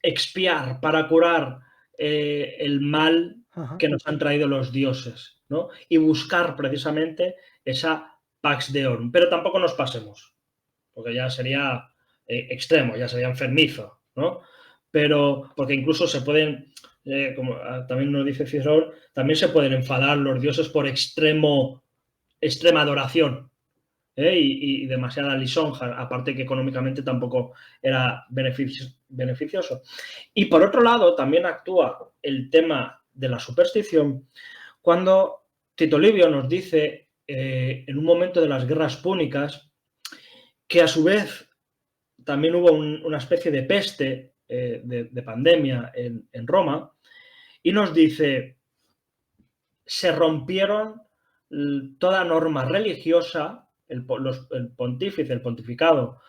expiar, para curar el mal ajá. que nos han traído los dioses, ¿no? Y buscar precisamente esa Pax Deorum. Pero tampoco nos pasemos, porque ya sería extremo, ya sería enfermizo, ¿no? Pero, porque incluso se pueden, como también nos dice Cicerón, también se pueden enfadar los dioses por extrema adoración, y demasiada lisonja, aparte que económicamente tampoco era beneficioso. Y por otro lado, también actúa el tema de la superstición cuando Tito Livio nos dice, en un momento de las guerras púnicas, que a su vez también hubo una especie de peste, de pandemia en Roma, y nos dice, se rompieron toda norma religiosa, el pontífice, el pontificado,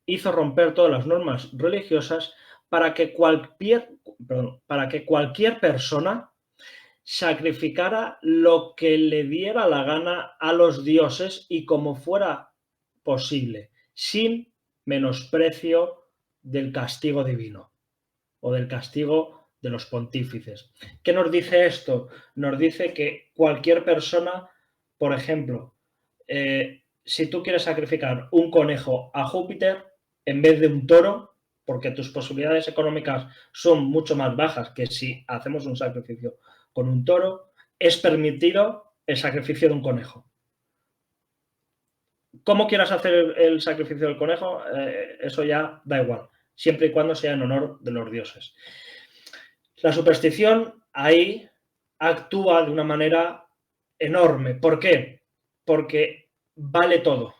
hizo romper todas las normas religiosas para que cualquier persona sacrificara lo que le diera la gana a los dioses y como fuera posible, sin menosprecio del castigo divino o del castigo de los pontífices. ¿Qué nos dice esto? Nos dice que cualquier persona, por ejemplo, si tú quieres sacrificar un conejo a Júpiter en vez de un toro, porque tus posibilidades económicas son mucho más bajas que si hacemos un sacrificio con un toro, es permitido el sacrificio de un conejo. ¿Cómo quieras hacer el sacrificio del conejo? Eso ya da igual, siempre y cuando sea en honor de los dioses. La superstición ahí actúa de una manera enorme. ¿Por qué? Porque vale todo.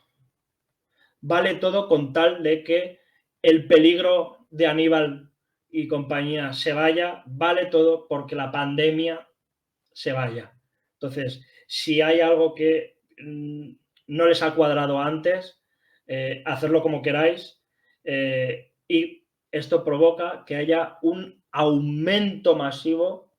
Vale todo con tal de que el peligro de Aníbal y compañía se vaya, vale todo porque la pandemia se vaya. Entonces, si hay algo que no les ha cuadrado antes, hacerlo como queráis, y esto provoca que haya un aumento masivo,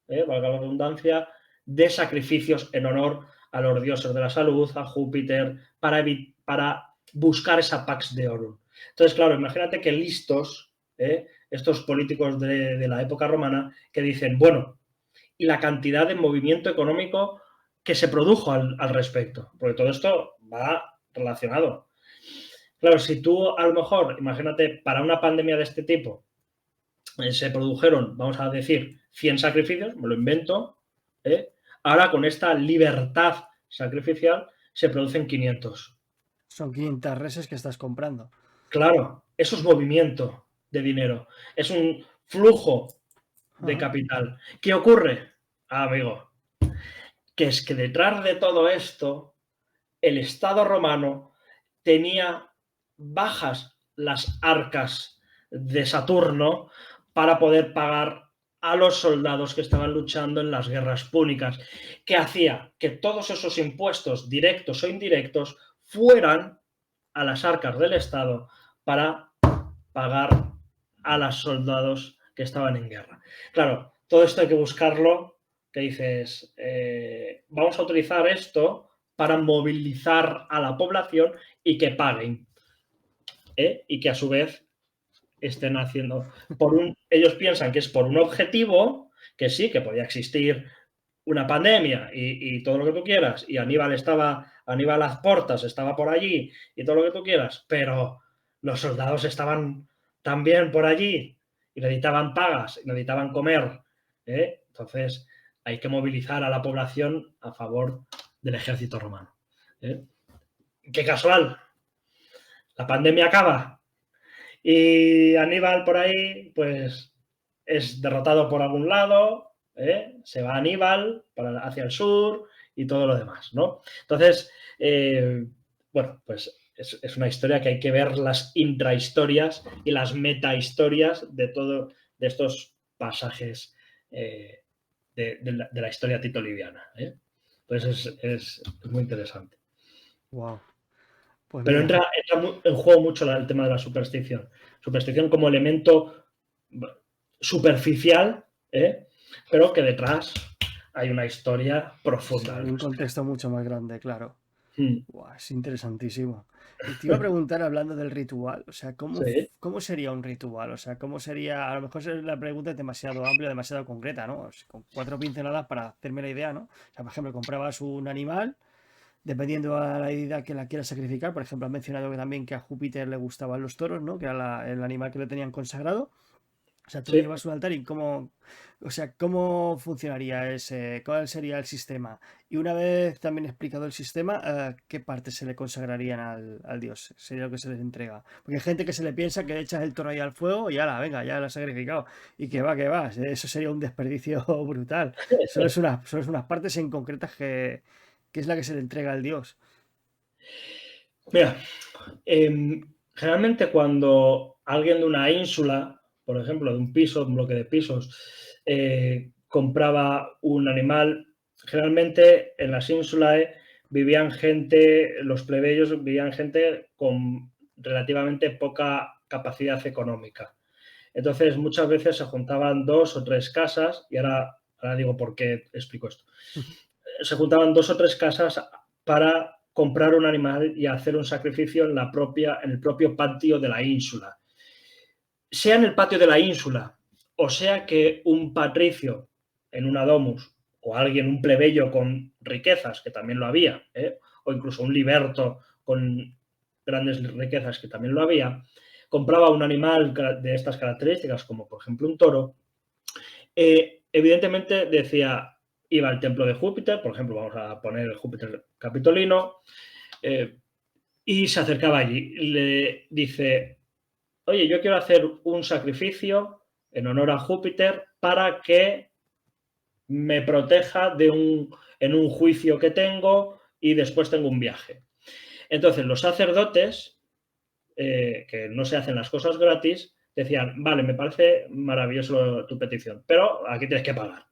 valga la redundancia, de sacrificios en honor a los dioses de la salud, a Júpiter, para buscar esa Pax Deorum. Entonces, claro, imagínate que listos, estos políticos de la época romana, que dicen, bueno, y la cantidad de movimiento económico que se produjo al respecto, porque todo esto va relacionado. Claro, si tú a lo mejor, imagínate, para una pandemia de este tipo, se produjeron, vamos a decir, 100 sacrificios, me lo invento, ahora con esta libertad sacrificial se producen 500. Son 500 reses que estás comprando. Claro, eso es movimiento de dinero, es un flujo de Ajá. capital. ¿Qué ocurre? Amigo, que es que detrás de todo esto, el Estado romano tenía bajas las arcas de Saturno para poder pagar a los soldados que estaban luchando en las guerras púnicas, que hacía que todos esos impuestos, directos o indirectos, fueran a las arcas del Estado para pagar a los soldados que estaban en guerra. Claro, todo esto hay que buscarlo, que dices, vamos a utilizar esto para movilizar a la población y que paguen, y que a su vez estén haciendo ellos piensan que es por un objetivo, que sí, que podía existir una pandemia y todo lo que tú quieras, y Aníbal a las portas estaba por allí y todo lo que tú quieras, pero los soldados estaban también por allí y necesitaban pagas, y necesitaban comer, entonces hay que movilizar a la población a favor del ejército romano. Qué casual, la pandemia acaba y Aníbal por ahí, pues es derrotado por algún lado, se va a Aníbal hacia el sur y todo lo demás, ¿no? Entonces, bueno, pues es una historia que hay que ver las intrahistorias y las metahistorias de estos pasajes de la historia tito-liviana. Entonces es muy interesante. Wow. Pues Pero mira, entra en juego mucho el tema de la superstición. Superstición como elemento superficial, pero que detrás hay una historia sí, profunda hay al un respecto. contexto mucho más grande, claro. Mm. Buah, es interesantísimo. Y te iba a preguntar, hablando del ritual, o sea, Sí, ¿cómo sería un ritual? O sea, ¿cómo sería? A lo mejor la pregunta es demasiado amplia, demasiado concreta, ¿no? O sea, con 4 pinceladas para hacerme la idea, ¿no? O sea, por ejemplo, comprabas un animal, dependiendo a la edad que la quieras sacrificar. Por ejemplo, has mencionado que también que a Júpiter le gustaban los toros, ¿no? Que era el animal que le tenían consagrado. O sea, tú lo sí. llevas a un altar y ¿cómo funcionaría cuál sería el sistema? Y una vez también explicado el sistema, ¿qué partes se le consagrarían al dios? Sería lo que se les entrega. Porque hay gente que se le piensa que echas el toro ahí al fuego y ala, venga, ya lo has sacrificado. Y que va, eso sería un desperdicio brutal. Solo es unas partes en concretas que es la que se le entrega al dios. Mira, generalmente cuando alguien de una ínsula, por ejemplo, de un piso, un bloque de pisos, compraba un animal, generalmente en las ínsulas vivían gente, los plebeyos vivían gente con relativamente poca capacidad económica. Entonces, muchas veces se juntaban 2 o 3 casas, y ahora digo por qué explico esto. Se juntaban 2 o 3 casas para comprar un animal y hacer un sacrificio en el propio patio de la ínsula. Sea en el patio de la ínsula, o sea que un patricio en una domus, o alguien, un plebeyo con riquezas, que también lo había, o incluso un liberto con grandes riquezas, que también lo había, compraba un animal de estas características, como por ejemplo un toro, evidentemente decía, iba al templo de Júpiter, por ejemplo, vamos a poner el Júpiter capitolino, y se acercaba allí. Le dice, oye, yo quiero hacer un sacrificio en honor a Júpiter para que me proteja en un juicio que tengo y después tengo un viaje. Entonces, los sacerdotes, que no se hacen las cosas gratis, decían, vale, me parece maravilloso tu petición, pero aquí tienes que pagar.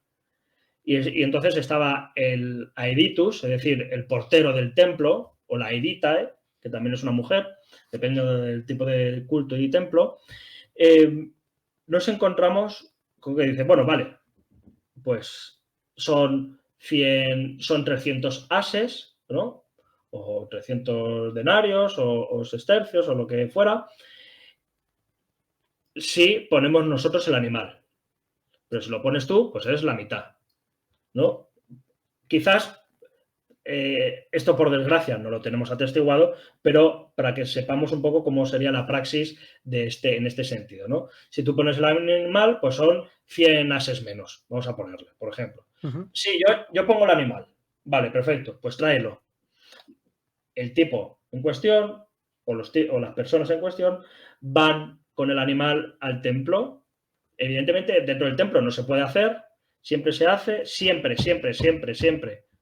Y entonces estaba el aeditus, es decir, el portero del templo, o la aeditae, que también es una mujer, depende del tipo de culto y templo. Nos encontramos con que dice, bueno, vale, pues son son 300 ases, ¿no? O 300 denarios o sestercios o lo que fuera, si ponemos nosotros el animal. Pero si lo pones tú, pues es la mitad, ¿no? Quizás esto, por desgracia, no lo tenemos atestiguado, pero para que sepamos un poco cómo sería la praxis en este sentido, ¿no? Si tú pones el animal, pues son 100 ases menos, vamos a ponerle, por ejemplo. Sí, yo pongo el animal. Vale, perfecto, pues tráelo. El tipo en cuestión o las personas en cuestión van con el animal al templo. Evidentemente, dentro del templo no se puede hacer, siempre se hace, siempre,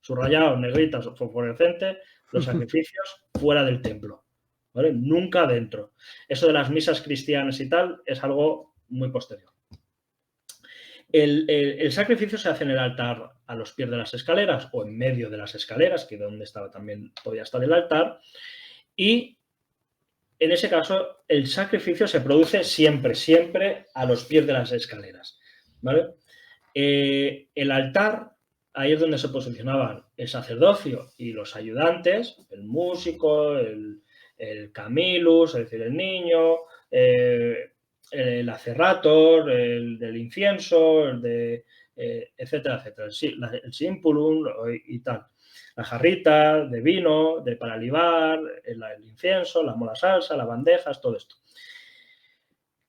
subrayado, negrita, fosforescente, los sacrificios fuera del templo, ¿vale? Nunca dentro. Eso de las misas cristianas y tal es algo muy posterior. El sacrificio se hace en el altar a los pies de las escaleras o en medio de las escaleras, que donde estaba también podía estar el altar, y en ese caso el sacrificio se produce siempre a los pies de las escaleras, ¿vale? El altar, ahí es donde se posicionaban el sacerdocio y los ayudantes, el músico, el camilus, es decir, el niño, el acerrator, el del incienso, el de etcétera, el simpulum y tal. La jarrita de vino, para libar, el incienso, la mola salsa, las bandejas, todo esto.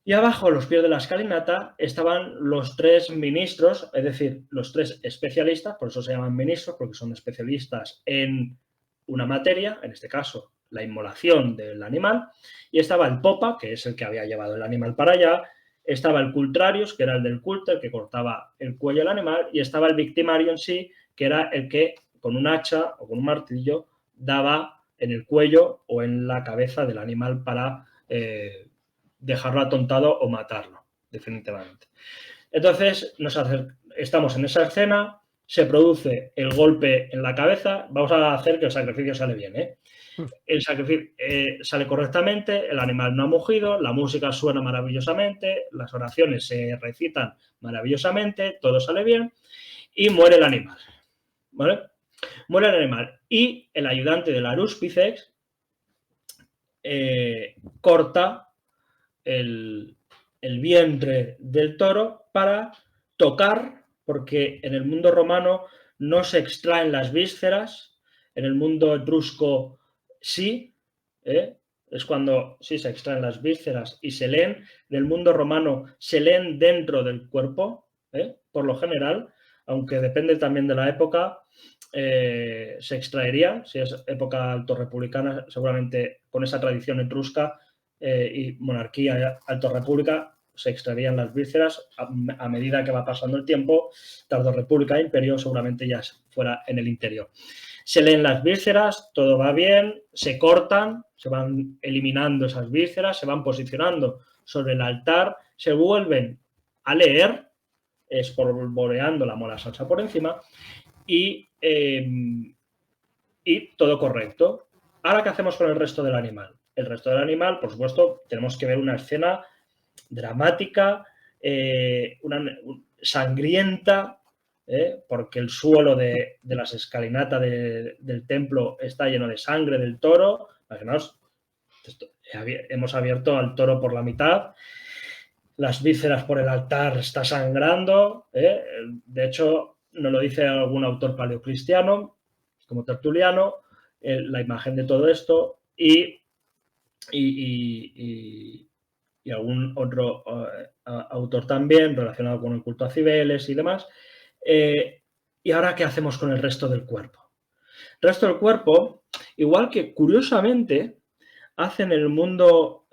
Y abajo, a los pies de la escalinata, estaban los 3 ministros, es decir, los 3 especialistas, por eso se llaman ministros, porque son especialistas en una materia, en este caso, la inmolación del animal, y estaba el popa, que es el que había llevado el animal para allá, estaba el cultrarius, que era el del culto, el que cortaba el cuello del animal, y estaba el victimario en sí, que era el que con un hacha o con un martillo daba en el cuello o en la cabeza del animal para dejarlo atontado o matarlo, definitivamente. Entonces, estamos en esa escena, se produce el golpe en la cabeza, vamos a hacer que el sacrificio sale bien, ¿eh? El sacrificio sale correctamente, el animal no ha mugido, la música suena maravillosamente, las oraciones se recitan maravillosamente, todo sale bien y muere el animal, ¿vale? Muere el animal y el ayudante del arúspicex corta el vientre del toro para tocar, porque en el mundo romano no se extraen las vísceras, en el mundo etrusco sí, es cuando sí se extraen las vísceras y se leen, en el mundo romano se leen dentro del cuerpo, por lo general, aunque depende también de la época, se extraería, si es época altorrepublicana, seguramente con esa tradición etrusca y monarquía altorrepública se extraerían las vísceras a medida que va pasando el tiempo, tardorrepública, imperio, seguramente ya fuera en el interior. Se leen las vísceras, todo va bien, se cortan, se van eliminando esas vísceras, se van posicionando sobre el altar, se vuelven a leer, espolvoreando la mola salsa por encima, y todo correcto. Ahora, ¿qué hacemos con el resto del animal? El resto del animal, por supuesto, tenemos que ver una escena dramática, sangrienta, porque el suelo de las escalinatas del templo está lleno de sangre del toro. Imaginaos, hemos abierto al toro por la mitad, las vísceras por el altar está sangrando, de hecho, nos lo dice algún autor paleocristiano, como Tertuliano, la imagen de todo esto y algún otro autor también relacionado con el culto a Cibeles y demás. ¿Y ahora qué hacemos con el resto del cuerpo? El resto del cuerpo, igual que curiosamente hacen en el mundo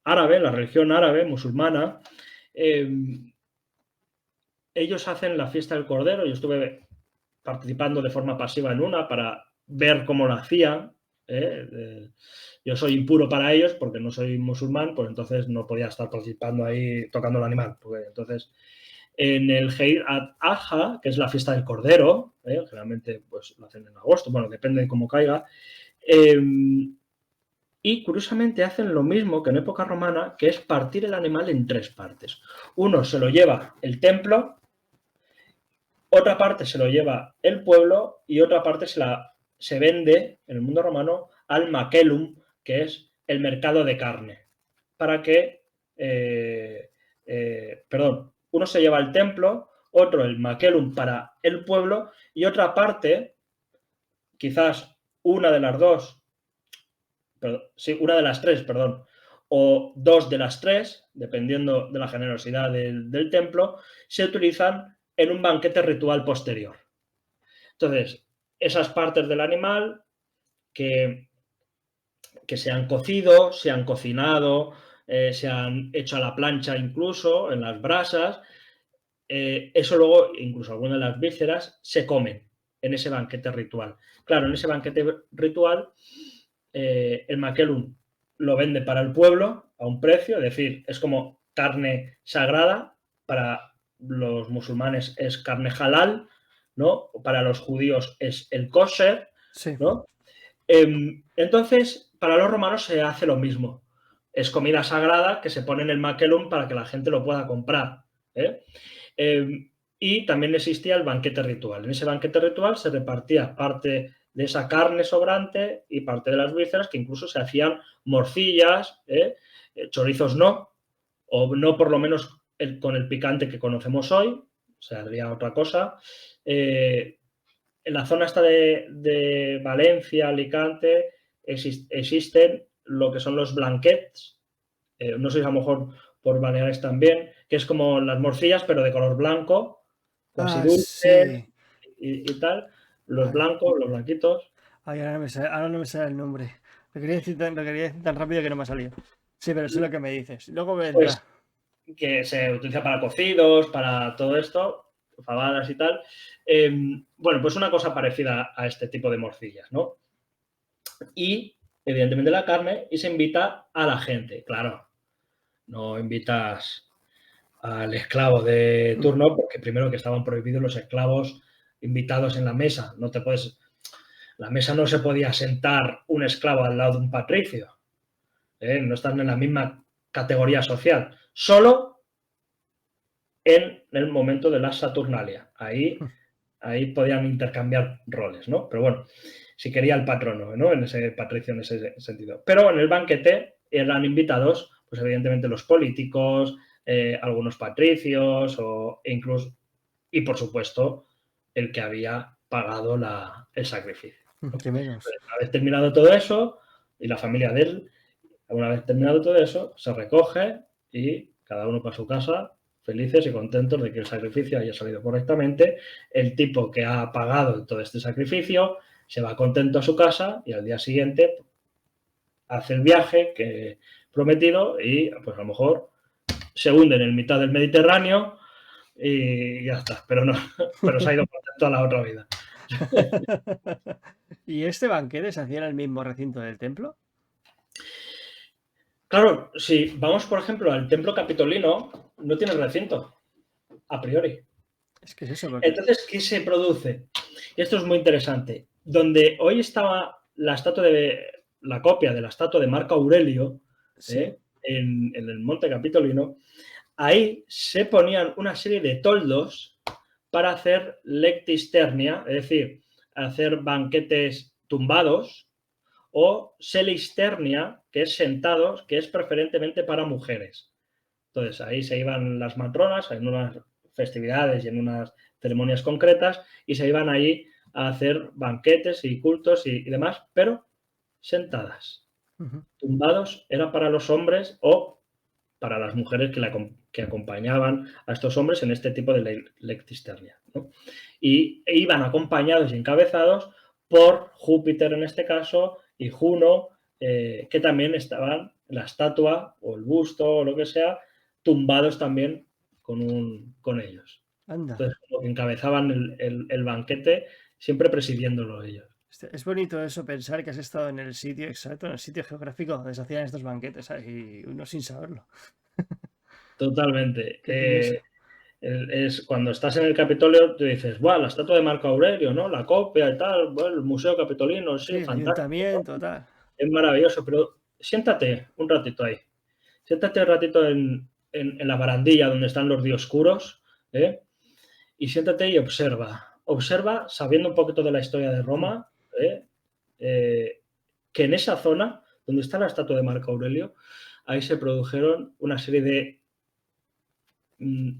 árabe, la religión árabe, musulmana, ellos hacen la fiesta del Cordero. Yo estuve participando de forma pasiva en una para ver cómo lo hacían. Yo soy impuro para ellos porque no soy musulmán, pues entonces no podía estar participando ahí tocando el animal. Porque entonces, en el Eid al-Adha, que es la fiesta del Cordero, generalmente pues lo hacen en agosto, bueno, depende de cómo caiga, y curiosamente hacen lo mismo que en época romana, que es partir el animal en 3 partes. Uno se lo lleva el templo, otra parte se lo lleva el pueblo y otra parte se vende en el mundo romano al Macellum, que es el mercado de carne, para que, perdón, uno se lleva al templo, otro el Macellum para el pueblo y otra parte, quizás una de las dos, perdón, sí, una de las tres, perdón, o dos de las tres, dependiendo de la generosidad del templo, se utilizan en un banquete ritual posterior. Entonces, esas partes del animal que se han cocido, se han cocinado, se han hecho a la plancha incluso, en las brasas, eso luego, incluso algunas de las vísceras, se comen en ese banquete ritual. Claro, en ese banquete ritual, el Macellum lo vende para el pueblo a un precio, es decir, es como carne sagrada, para los musulmanes es carne halal, ¿no? Para los judíos es el kosher, Sí. ¿no? Entonces, para los romanos se hace lo mismo. Es comida sagrada que se pone en el Macellum para que la gente lo pueda comprar. Y también existía el banquete ritual. En ese banquete ritual se repartía parte de esa carne sobrante y parte de las vísceras, que incluso se hacían morcillas, chorizos no, o no por lo menos con el picante que conocemos hoy, se haría otra cosa. En la zona esta de Valencia, Alicante, existen lo que son los blanquets, no sé si a lo mejor por Baleares también, que es como las morcillas, pero de color blanco, así dulces Sí. y tal. Los Ay, blancos, los blanquitos. ay, ahora no me sale el nombre. Lo quería decir tan rápido que no me ha salido. Sí, pero sé lo que me dices. Luego Pues vendrá. que se utiliza para cocidos, para todo esto, fabadas y tal. Bueno, pues una cosa parecida a este tipo de morcillas, ¿no? Y, evidentemente, la carne, y se invita a la gente, claro. No invitas al esclavo de turno, porque primero que estaban prohibidos los esclavos invitados en la mesa. No te puedes. La mesa no se podía sentar un esclavo al lado de un patricio. No están en la misma categoría social. Solo en el momento de la Saturnalia. Ahí podían intercambiar roles, ¿no? Pero bueno, si quería el patrono, ¿no? En ese patricio, en ese sentido. Pero en el banquete eran invitados, pues evidentemente los políticos, algunos patricios, e incluso, y por supuesto, el que había pagado el sacrificio, ¿no? Que menos. Una vez terminado todo eso, y la familia de él, una vez terminado todo eso, se recoge y cada uno para su casa, felices y contentos de que el sacrificio haya salido correctamente. El tipo que ha pagado todo este sacrificio se va contento a su casa y al día siguiente hace el viaje que prometido y pues a lo mejor se hunde en el mitad del Mediterráneo y ya está, pero no, pero se ha ido contento a la otra vida. ¿Y este banquete se hacía en el mismo recinto del templo? Claro, si vamos, por ejemplo, al templo capitolino, no tiene recinto, a priori. Es que es eso, porque. Entonces, ¿qué se produce? Y esto es muy interesante. Donde hoy estaba la copia de la estatua de Marco Aurelio, Sí. en el Monte Capitolino, ahí se ponían una serie de toldos para hacer lectisternia, es decir, hacer banquetes tumbados, o selisternia, que es sentados, que es preferentemente para mujeres. Entonces, ahí se iban las matronas en unas festividades y en unas ceremonias concretas y se iban ahí a hacer banquetes y cultos y demás, pero sentadas. Ujú. Tumbados era para los hombres o para las mujeres que acompañaban a estos hombres en este tipo de lectisternia, ¿no? E iban acompañados y encabezados por Júpiter en este caso y Juno, que también estaban la estatua o el busto o lo que sea, tumbados también con ellos. Anda. Entonces, como que encabezaban el banquete, siempre presidiéndolo ellos. Es bonito eso, pensar que has estado en el sitio exacto, en el sitio geográfico donde se hacían estos banquetes, ¿sabes? Y uno sin saberlo. Totalmente. Qué curioso. Es cuando estás en el Capitolio, tú dices, ¡guau! La estatua de Marco Aurelio, ¿no? La copia y tal, bueno, el Museo Capitolino, Sí, sí, el fantástico, ¿no? ayuntamiento, tal. Es maravilloso, pero siéntate un ratito ahí. Siéntate un ratito en la barandilla donde están los dioscuros, ¿eh? y siéntate y observa. Observa, sabiendo un poquito de la historia de Roma, que en esa zona, donde está la estatua de Marco Aurelio, ahí se produjeron una serie de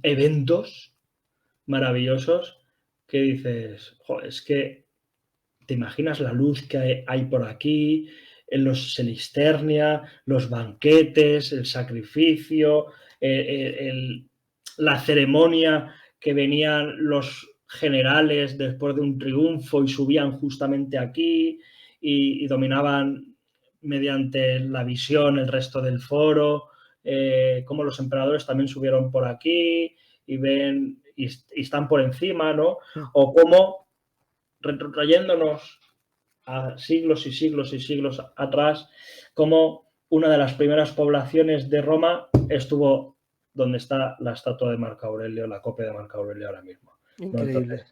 eventos maravillosos que dices, "Jo, es que te imaginas la luz que hay por aquí, en los Selisternia, los banquetes, el sacrificio, la ceremonia que venían los generales después de un triunfo y subían justamente aquí y dominaban mediante la visión el resto del foro, cómo los emperadores también subieron por aquí y ven y están por encima, ¿no? O cómo retrotrayéndonos a siglos y siglos y siglos atrás, como una de las primeras poblaciones de Roma estuvo donde está la estatua de Marco Aurelio, la copia de Marco Aurelio ahora mismo, ¿no? Increíble.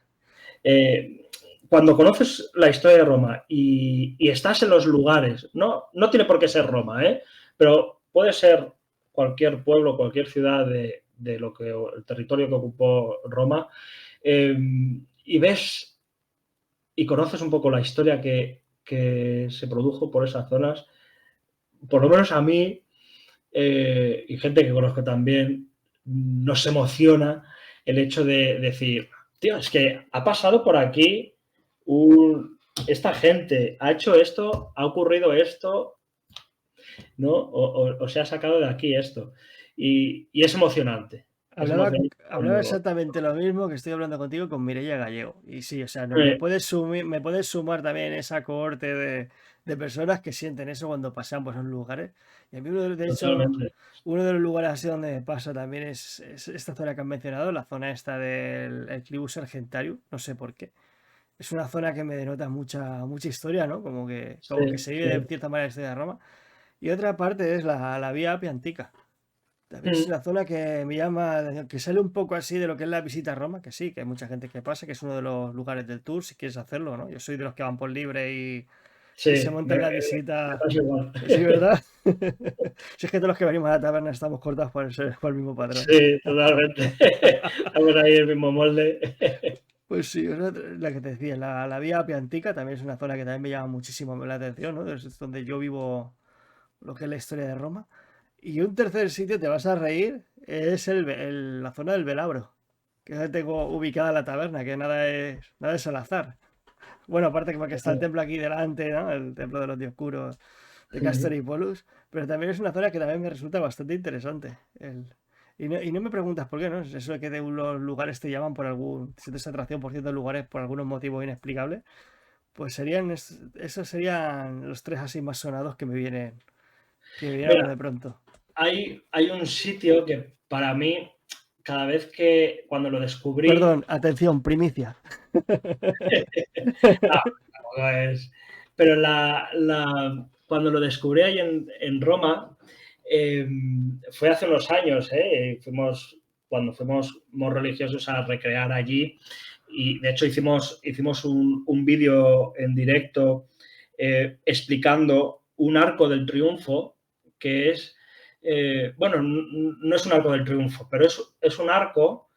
Entonces, cuando conoces la historia de Roma y estás en los lugares, no tiene por qué ser Roma, pero puede ser cualquier pueblo, cualquier ciudad de lo que el territorio que ocupó Roma, y ves y conoces un poco la historia que se produjo por esas zonas, por lo menos a mí y gente que conozco también, nos emociona el hecho de decir, tío, es que ha pasado por aquí esta gente, ha hecho esto, ha ocurrido esto, ¿no? O se ha sacado de aquí esto. Y es emocionante. Es emocionante Hablaba cuando... exactamente lo mismo que estoy hablando contigo con Mireia Gallego. Y sí, o sea, Eh, me puedes sumar también esa cohorte de personas que sienten eso cuando pasan por esos lugares. Y a mí, de hecho, totalmente. uno de los lugares así donde me pasa también es esta zona que han mencionado, la zona esta del el Clivus Argentarius, no sé por qué. Es una zona que me denota mucha historia, ¿no? Sí, Como que se vive sí. de cierta manera la historia de Roma. Y otra parte es la Vía Apia Antica. También es una zona que me llama la atención, que sale un poco así de lo que es la visita a Roma, que sí, que hay mucha gente que pasa, que es uno de los lugares del tour, si quieres hacerlo, ¿no? Yo soy de los que van por libre y se Sí, montan la me visita. pasa igual. Sí, ¿verdad? Si es que todos los que venimos a la taberna estamos cortados por el mismo patrón. Sí, totalmente. Estamos ahí en el mismo molde. Pues sí, la que te decía, la Vía Apia Antica también es una zona que también me llama muchísimo la atención, ¿no? Es donde yo vivo lo que es la historia de Roma. Y un tercer sitio, te vas a reír, es la zona del Velabro, que es donde tengo ubicada la taberna, que nada es al azar. Bueno, aparte que porque está el templo aquí delante, ¿no? El templo de los Dioscuros de Castor y Polus, pero también es una zona que también me resulta bastante interesante. Y no me preguntas por qué, ¿no? Es eso de que de los lugares te llaman por sientes atracción por ciertos lugares por algunos motivos inexplicables, pues esos serían los tres así más sonados que me vienen ahora Mira, de pronto. hay un sitio que para mí, cada vez que cuando lo descubrí, Perdón, atención, primicia. no, tampoco es, pero cuando lo descubrí ahí en Roma, fue hace unos años, cuando fuimos religiosos a recrear allí, y de hecho hicimos un vídeo en directo explicando un arco del triunfo que es, bueno, no es un arco del triunfo, pero es un arco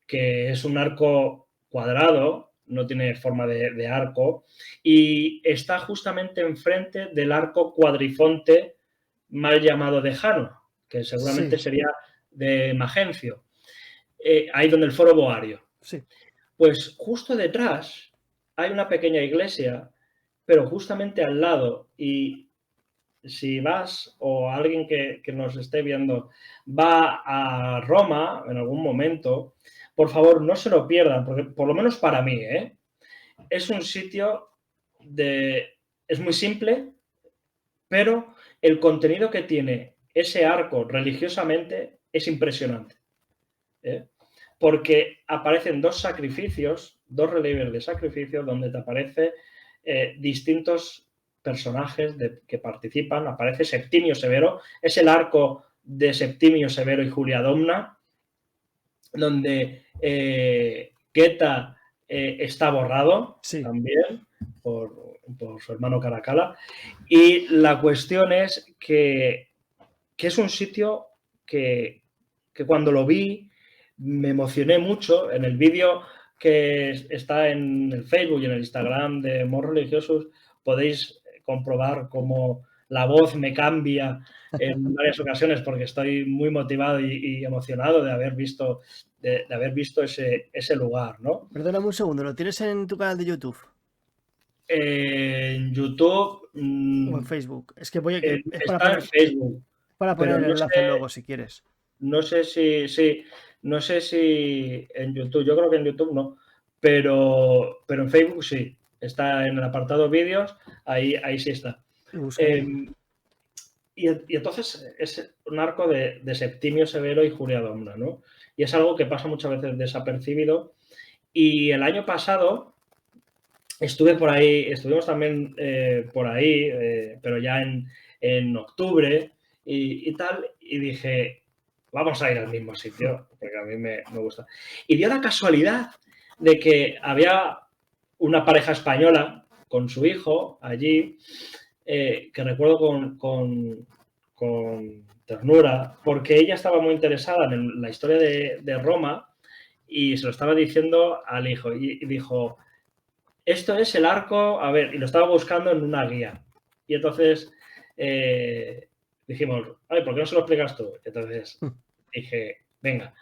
que es un arco cuadrado, no tiene forma de arco, y está justamente enfrente del arco cuadrifonte mal llamado de Jano, que seguramente Sí, sería de Magencio, ahí donde el foro Boario. sí. Pues justo detrás hay una pequeña iglesia, pero justamente al lado, y si vas o alguien que nos esté viendo va a Roma en algún momento, por favor no se lo pierdan, porque por lo menos para mí, es un sitio es muy simple, pero el contenido que tiene ese arco religiosamente es impresionante. ¿eh? Porque aparecen dos sacrificios, dos relieves de sacrificios, donde te aparece distintos personajes que participan. Aparece Septimio Severo, es el arco de Septimio Severo y Julia Domna, donde Geta está borrado Sí, también por su hermano Caracalla. Y la cuestión es que es un sitio que cuando lo vi me emocioné mucho en el vídeo que está en el Facebook y en el Instagram de Moros Religiosos. Podéis comprobar cómo la voz me cambia en varias ocasiones porque estoy muy motivado y emocionado de haber visto, de haber visto ese lugar, ¿no? Perdóname un segundo, ¿lo tienes en tu canal de YouTube En YouTube o en Facebook? Es que voy a, que es está en Facebook, para poner pero el no enlace sé, luego si quieres. no sé si, sí, no sé si en YouTube, yo creo que en YouTube no, pero en Facebook sí, está en el apartado vídeos, ahí sí está. Lo buscaré. Eh, y entonces es un arco de Septimio Severo y Julia Domna, ¿no? Y es algo que pasa muchas veces desapercibido. Y el año pasado estuve por ahí, estuvimos también por ahí, pero ya en octubre y tal, y dije, vamos a ir al mismo sitio, porque a mí me gusta. Y dio la casualidad de que había una pareja española con su hijo allí, que recuerdo con ternura, porque ella estaba muy interesada en la historia de Roma y se lo estaba diciendo al hijo, y dijo, esto es el arco, a ver, y lo estaba buscando en una guía. Y entonces dijimos, ay, ¿por qué no se lo explicas tú? Entonces dije, venga,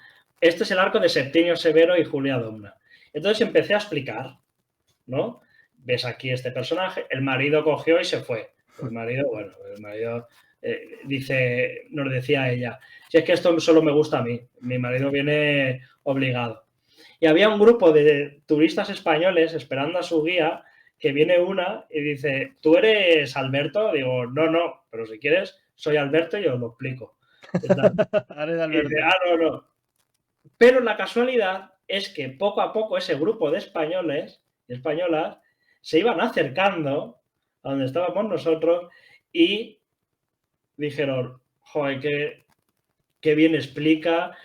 este es el arco de Septimio Severo y Julia Domna. Entonces empecé a explicar, ¿no? Ves aquí este personaje, el marido cogió y se fue. El marido, bueno, el marido nos decía ella, si es que esto solo me gusta a mí, mi marido viene obligado. Y había un grupo de turistas españoles esperando a su guía, que viene una y dice, ¿tú eres Alberto? Digo, no, no, pero si quieres, soy Alberto y os lo explico. Y Haré de dice, Alberto. no, no. Pero la casualidad es que poco a poco ese grupo de españoles y españolas se iban acercando a donde estábamos nosotros y dijeron, joder, qué bien explica,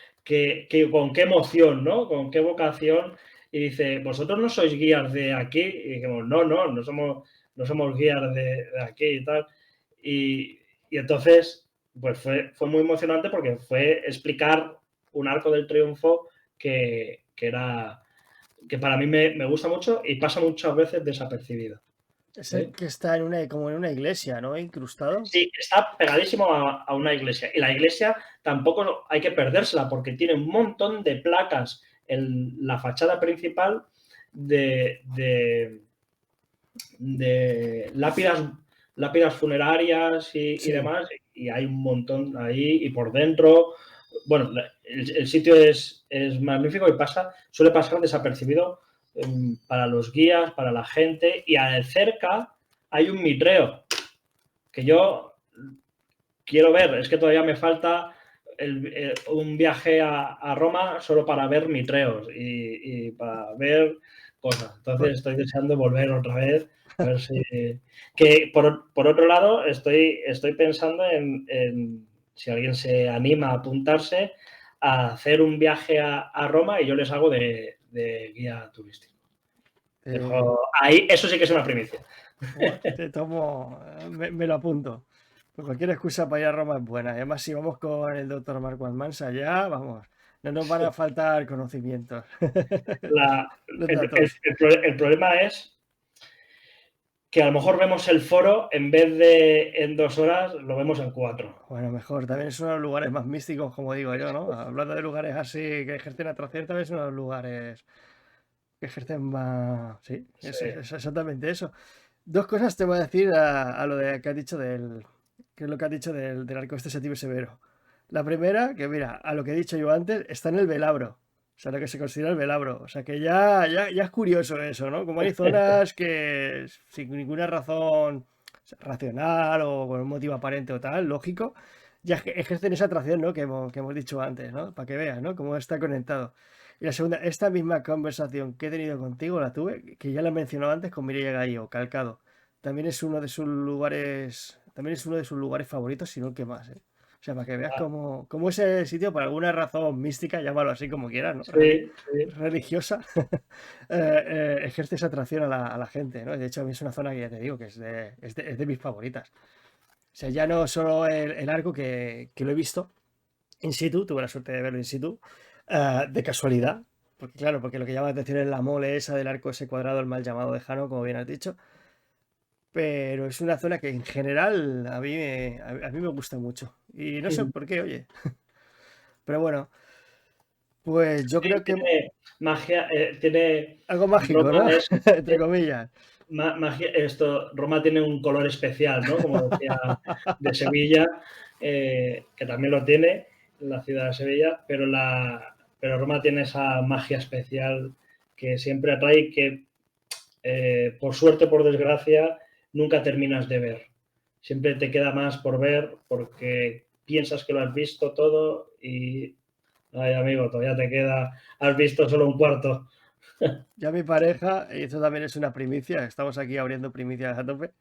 con qué emoción, ¿no? Con qué vocación. Y dice, ¿vosotros no sois guías de aquí? Y dijimos, no, no, no somos guías de aquí y tal. Y entonces, pues fue muy emocionante porque fue explicar un arco del triunfo que para mí me gusta mucho y pasa muchas veces desapercibido. Es el ¿Eh? que está como en una iglesia, ¿no? Incrustado. Sí, está pegadísimo a una iglesia. Y la iglesia tampoco hay que perdérsela porque tiene un montón de placas en la fachada principal de lápidas funerarias y Sí. demás. Y hay un montón ahí y por dentro. Bueno, el sitio es magnífico y suele pasar desapercibido para los guías, para la gente. Y cerca hay un mitreo que yo quiero ver, es que todavía me falta un viaje a Roma solo para ver mitreos y para ver cosas. Pues, Entonces estoy deseando volver otra vez. A ver si. Que por otro lado, estoy pensando en si alguien se anima a apuntarse a hacer un viaje a Roma y yo les hago de guía turístico. Ahí, eso sí que es una primicia. te tomo, me lo apunto. Pues cualquier excusa para ir a Roma es buena. Además, si vamos con el doctor Marco Almansa ya, vamos, no nos van a faltar conocimientos. Los datos. El problema es que a lo mejor vemos el foro en vez de en 2 horas, lo vemos en 4. Bueno, mejor. También es uno de los lugares más místicos, como digo yo, ¿no? Hablando de lugares así que ejercen atracción, también es uno de los lugares que ejercen más. Sí, Sí. es exactamente eso. Dos cosas te voy a decir a lo de que has dicho que es lo que has dicho del arco este Septimio Severo. La primera, que mira, a lo que he dicho yo antes, está en el Velabro. O sea, lo que se considera el Velabro. O sea, que ya es curioso eso, ¿no? Como hay zonas que sin ninguna razón racional o con un motivo aparente o tal, lógico, ya ejercen esa atracción, ¿no? Que hemos dicho antes, ¿no? Para que veas, ¿no? Cómo está conectado. Y la segunda, esta misma conversación que he tenido contigo, la tuve, que ya la he mencionado antes con Mireia Gallo, Calcado. También es uno de sus lugares favoritos, si no el que más, ¿eh? O sea, para que veas cómo ese sitio, por alguna razón mística, llámalo así como quieras, ¿no? Sí, sí. Religiosa, ejerce esa atracción a la gente, ¿no? De hecho, a mí es una zona que ya te digo que es de mis favoritas. O sea, ya no solo el arco que lo he visto in situ, tuve la suerte de verlo in situ, De casualidad, porque claro, porque lo que llama la atención es la mole esa del arco ese cuadrado, el mal llamado de Jano, como bien has dicho, pero es una zona que en general a mí me gusta mucho. Y no sé Mm. por qué, oye. Pero bueno, pues yo Sí, creo que tiene magia, tiene algo mágico, Roma ¿no? es Entre eh, comillas. Roma tiene un color especial, ¿no? Como decía de Sevilla, que también lo tiene, la ciudad de Sevilla, pero Roma tiene esa magia especial que siempre atrae y que, por suerte, por desgracia, nunca terminas de ver. Siempre te queda más por ver porque piensas que lo has visto todo y, ay, amigo, todavía te queda, has visto solo un cuarto. Ya mi pareja, y eso también es una primicia, estamos aquí abriendo primicias a tope,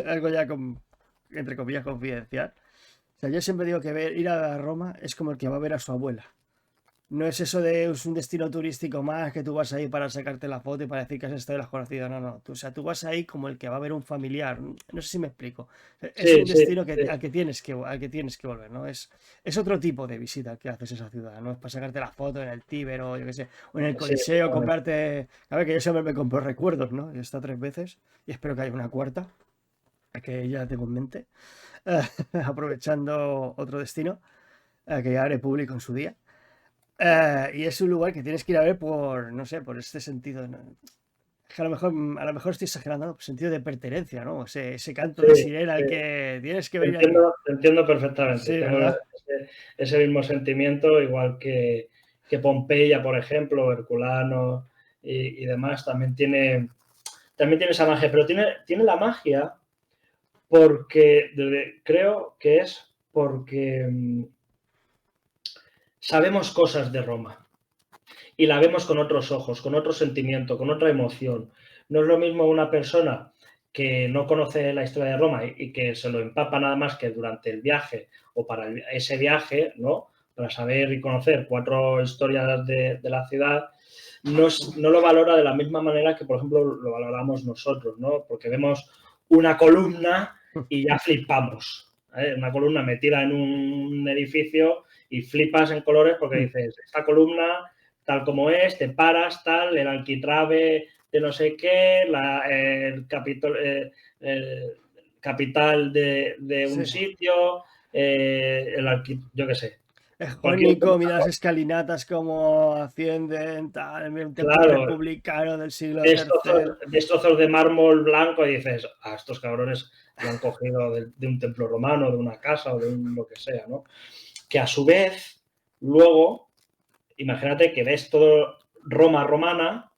algo ya entre comillas confidencial. O sea, yo siempre digo que ir a Roma es como el que va a ver a su abuela. No es eso de es un destino turístico más que tú vas ahí para sacarte la foto y para decir que has estado y lo has conocido. No, no. O sea, tú vas ahí como el que va a ver un familiar. No sé si me explico. Es Sí, un sí, destino sí, al que tienes que volver, ¿no? Es otro tipo de visita que haces a esa ciudad. No es para sacarte la foto en el Tíber o yo qué sé, o en el sí, Coliseo, comprarte. A ver, que yo siempre me compro recuerdos, ¿no? He estado 3 veces y espero que haya una cuarta, que ya tengo en mente. Aprovechando otro destino, que ya haré público en su día. Y es un lugar que tienes que ir a ver por, no sé, por este sentido, ¿no? Es que a lo mejor estoy exagerando, ¿no? Por sentido de pertenencia, ¿no? Ese canto sí, de sirena sí. al que tienes que venir aquí. Te entiendo perfectamente. Sí, Tengo ¿verdad? ese mismo sentimiento, igual que Pompeya, por ejemplo, Herculano y demás, también tiene esa magia, pero tiene la magia porque creo que es porque sabemos cosas de Roma y la vemos con otros ojos, con otro sentimiento, con otra emoción. No es lo mismo una persona que no conoce la historia de Roma y que se lo empapa nada más que durante el viaje o para ese viaje, ¿no? Para saber y conocer 4 historias de la ciudad, no lo valora de la misma manera que, por ejemplo, lo valoramos nosotros, ¿no? Porque vemos una columna y ya flipamos. Una columna metida en un edificio y flipas en colores porque dices, esta columna tal como es, te paras, tal, el alquitrave de no sé qué, el capital de un Sí. sitio, yo qué sé, Es cualquier jónico, cosa, mira las ¿no? escalinatas como ascienden, tal, el templo Claro, republicano del siglo ves III. trozos de mármol blanco y dices, estos cabrones lo han cogido de un templo romano, de una casa o de lo que sea, ¿no? Que a su vez, luego, imagínate que ves todo Roma romana,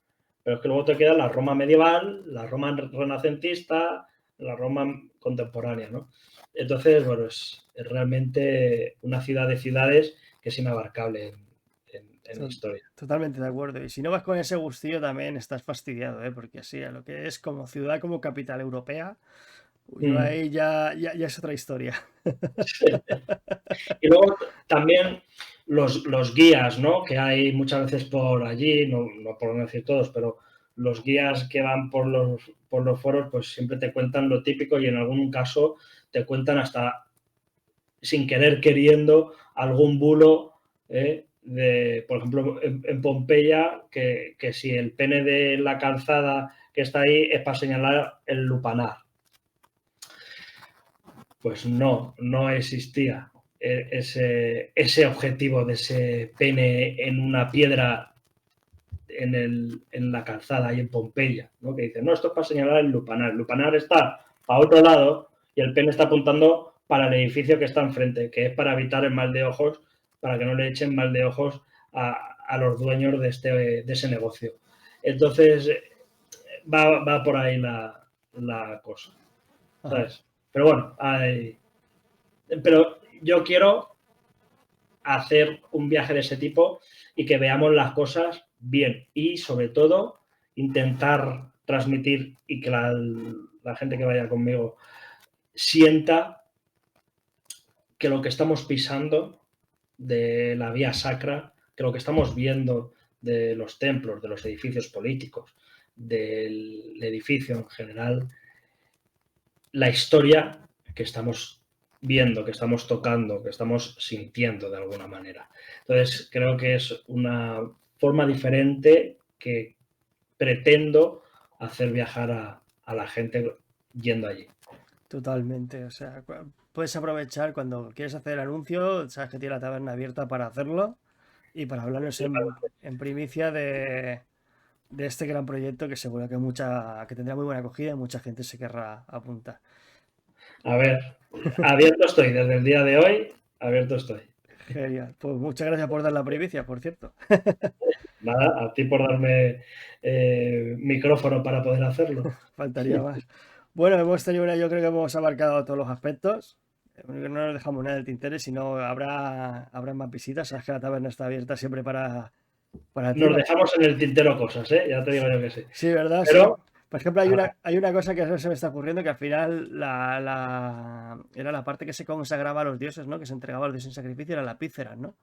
pero es que luego te queda la Roma medieval, la Roma renacentista, la Roma contemporánea, ¿no? Entonces, bueno, es realmente una ciudad de ciudades que es inabarcable en To- historia. Totalmente de acuerdo. Y si no vas con ese gustillo también estás fastidiado, ¿eh? Porque así, a lo que es como ciudad, como capital europea, yo Mm. ahí ya es otra historia. Y luego también los guías, ¿no? Que hay muchas veces por allí, no por no decir todos, pero los guías que van por los foros, pues siempre te cuentan lo típico y en algún caso te cuentan hasta sin querer queriendo algún bulo, por ejemplo, en Pompeya, que si el pene de la calzada que está ahí es para señalar el lupanar. Pues no existía ese objetivo de ese pene en una piedra en la calzada y en Pompeya, ¿no? Que dicen, no, esto es para señalar el lupanar. El lupanar está para otro lado y el pene está apuntando para el edificio que está enfrente, que es para evitar el mal de ojos, para que no le echen mal de ojos a los dueños de ese negocio. Entonces, va por ahí la cosa, Ajá. ¿sabes? Pero bueno, pero yo quiero hacer un viaje de ese tipo y que veamos las cosas bien y sobre todo intentar transmitir y que la gente que vaya conmigo sienta que lo que estamos pisando de la vía sacra, que lo que estamos viendo de los templos, de los edificios políticos, del edificio en general, la historia que estamos viendo, que estamos tocando, que estamos sintiendo de alguna manera. Entonces, creo que es una forma diferente que pretendo hacer viajar a la gente yendo allí. Totalmente, o sea, puedes aprovechar cuando quieres hacer el anuncio, sabes que tiene la taberna abierta para hacerlo y para hablarnos en primicia de este gran proyecto que seguro que tendrá muy buena acogida y mucha gente se querrá apuntar. A ver, abierto estoy, desde el día de hoy, abierto estoy. Genial, pues muchas gracias por dar la primicia, por cierto. Nada, a ti por darme micrófono para poder hacerlo. Faltaría más. Bueno, yo creo que hemos abarcado todos los aspectos. No nos dejamos nada del tintero, sino habrá más visitas. Sabes que la taberna está abierta siempre para ti. Nos dejamos en el tintero cosas, ¿eh? Ya te digo yo que sí. Sí, ¿verdad? Sí. Pero, Por ejemplo, a ver, hay una cosa que ahora se me está ocurriendo que al final era la parte que se consagraba a los dioses, ¿no? Que se entregaba a los dioses en sacrificio, era la vísceras, ¿no?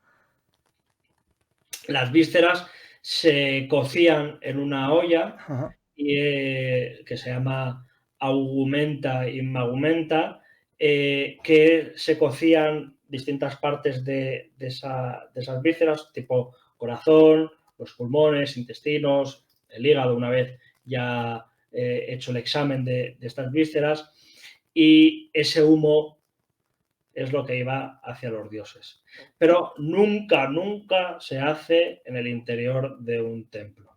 las vísceras se cocían en una olla Ajá. que se llama augumenta immagumenta, que se cocían distintas partes de esas vísceras, tipo corazón, los pulmones, intestinos, el hígado, una vez ya hecho el examen de estas vísceras, y ese humo es lo que iba hacia los dioses. Pero nunca, nunca se hace en el interior de un templo.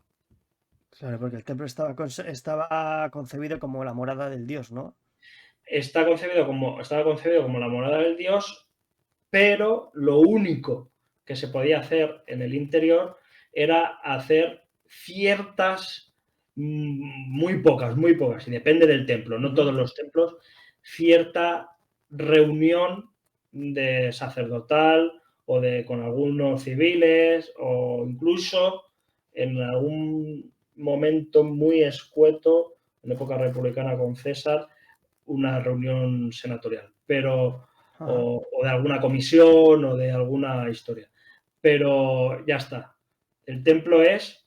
Claro, porque el templo estaba concebido como la morada del dios, ¿no? Estaba concebido como la morada del dios, pero lo único que se podía hacer en el interior era hacer ciertas, muy pocas, y depende del templo, no todos los templos, cierta reunión de sacerdotal o con algunos civiles o incluso en algún momento muy escueto, en época republicana con César, una reunión senatorial, pero Ajá. o de alguna comisión o de alguna historia. Pero ya está. El templo es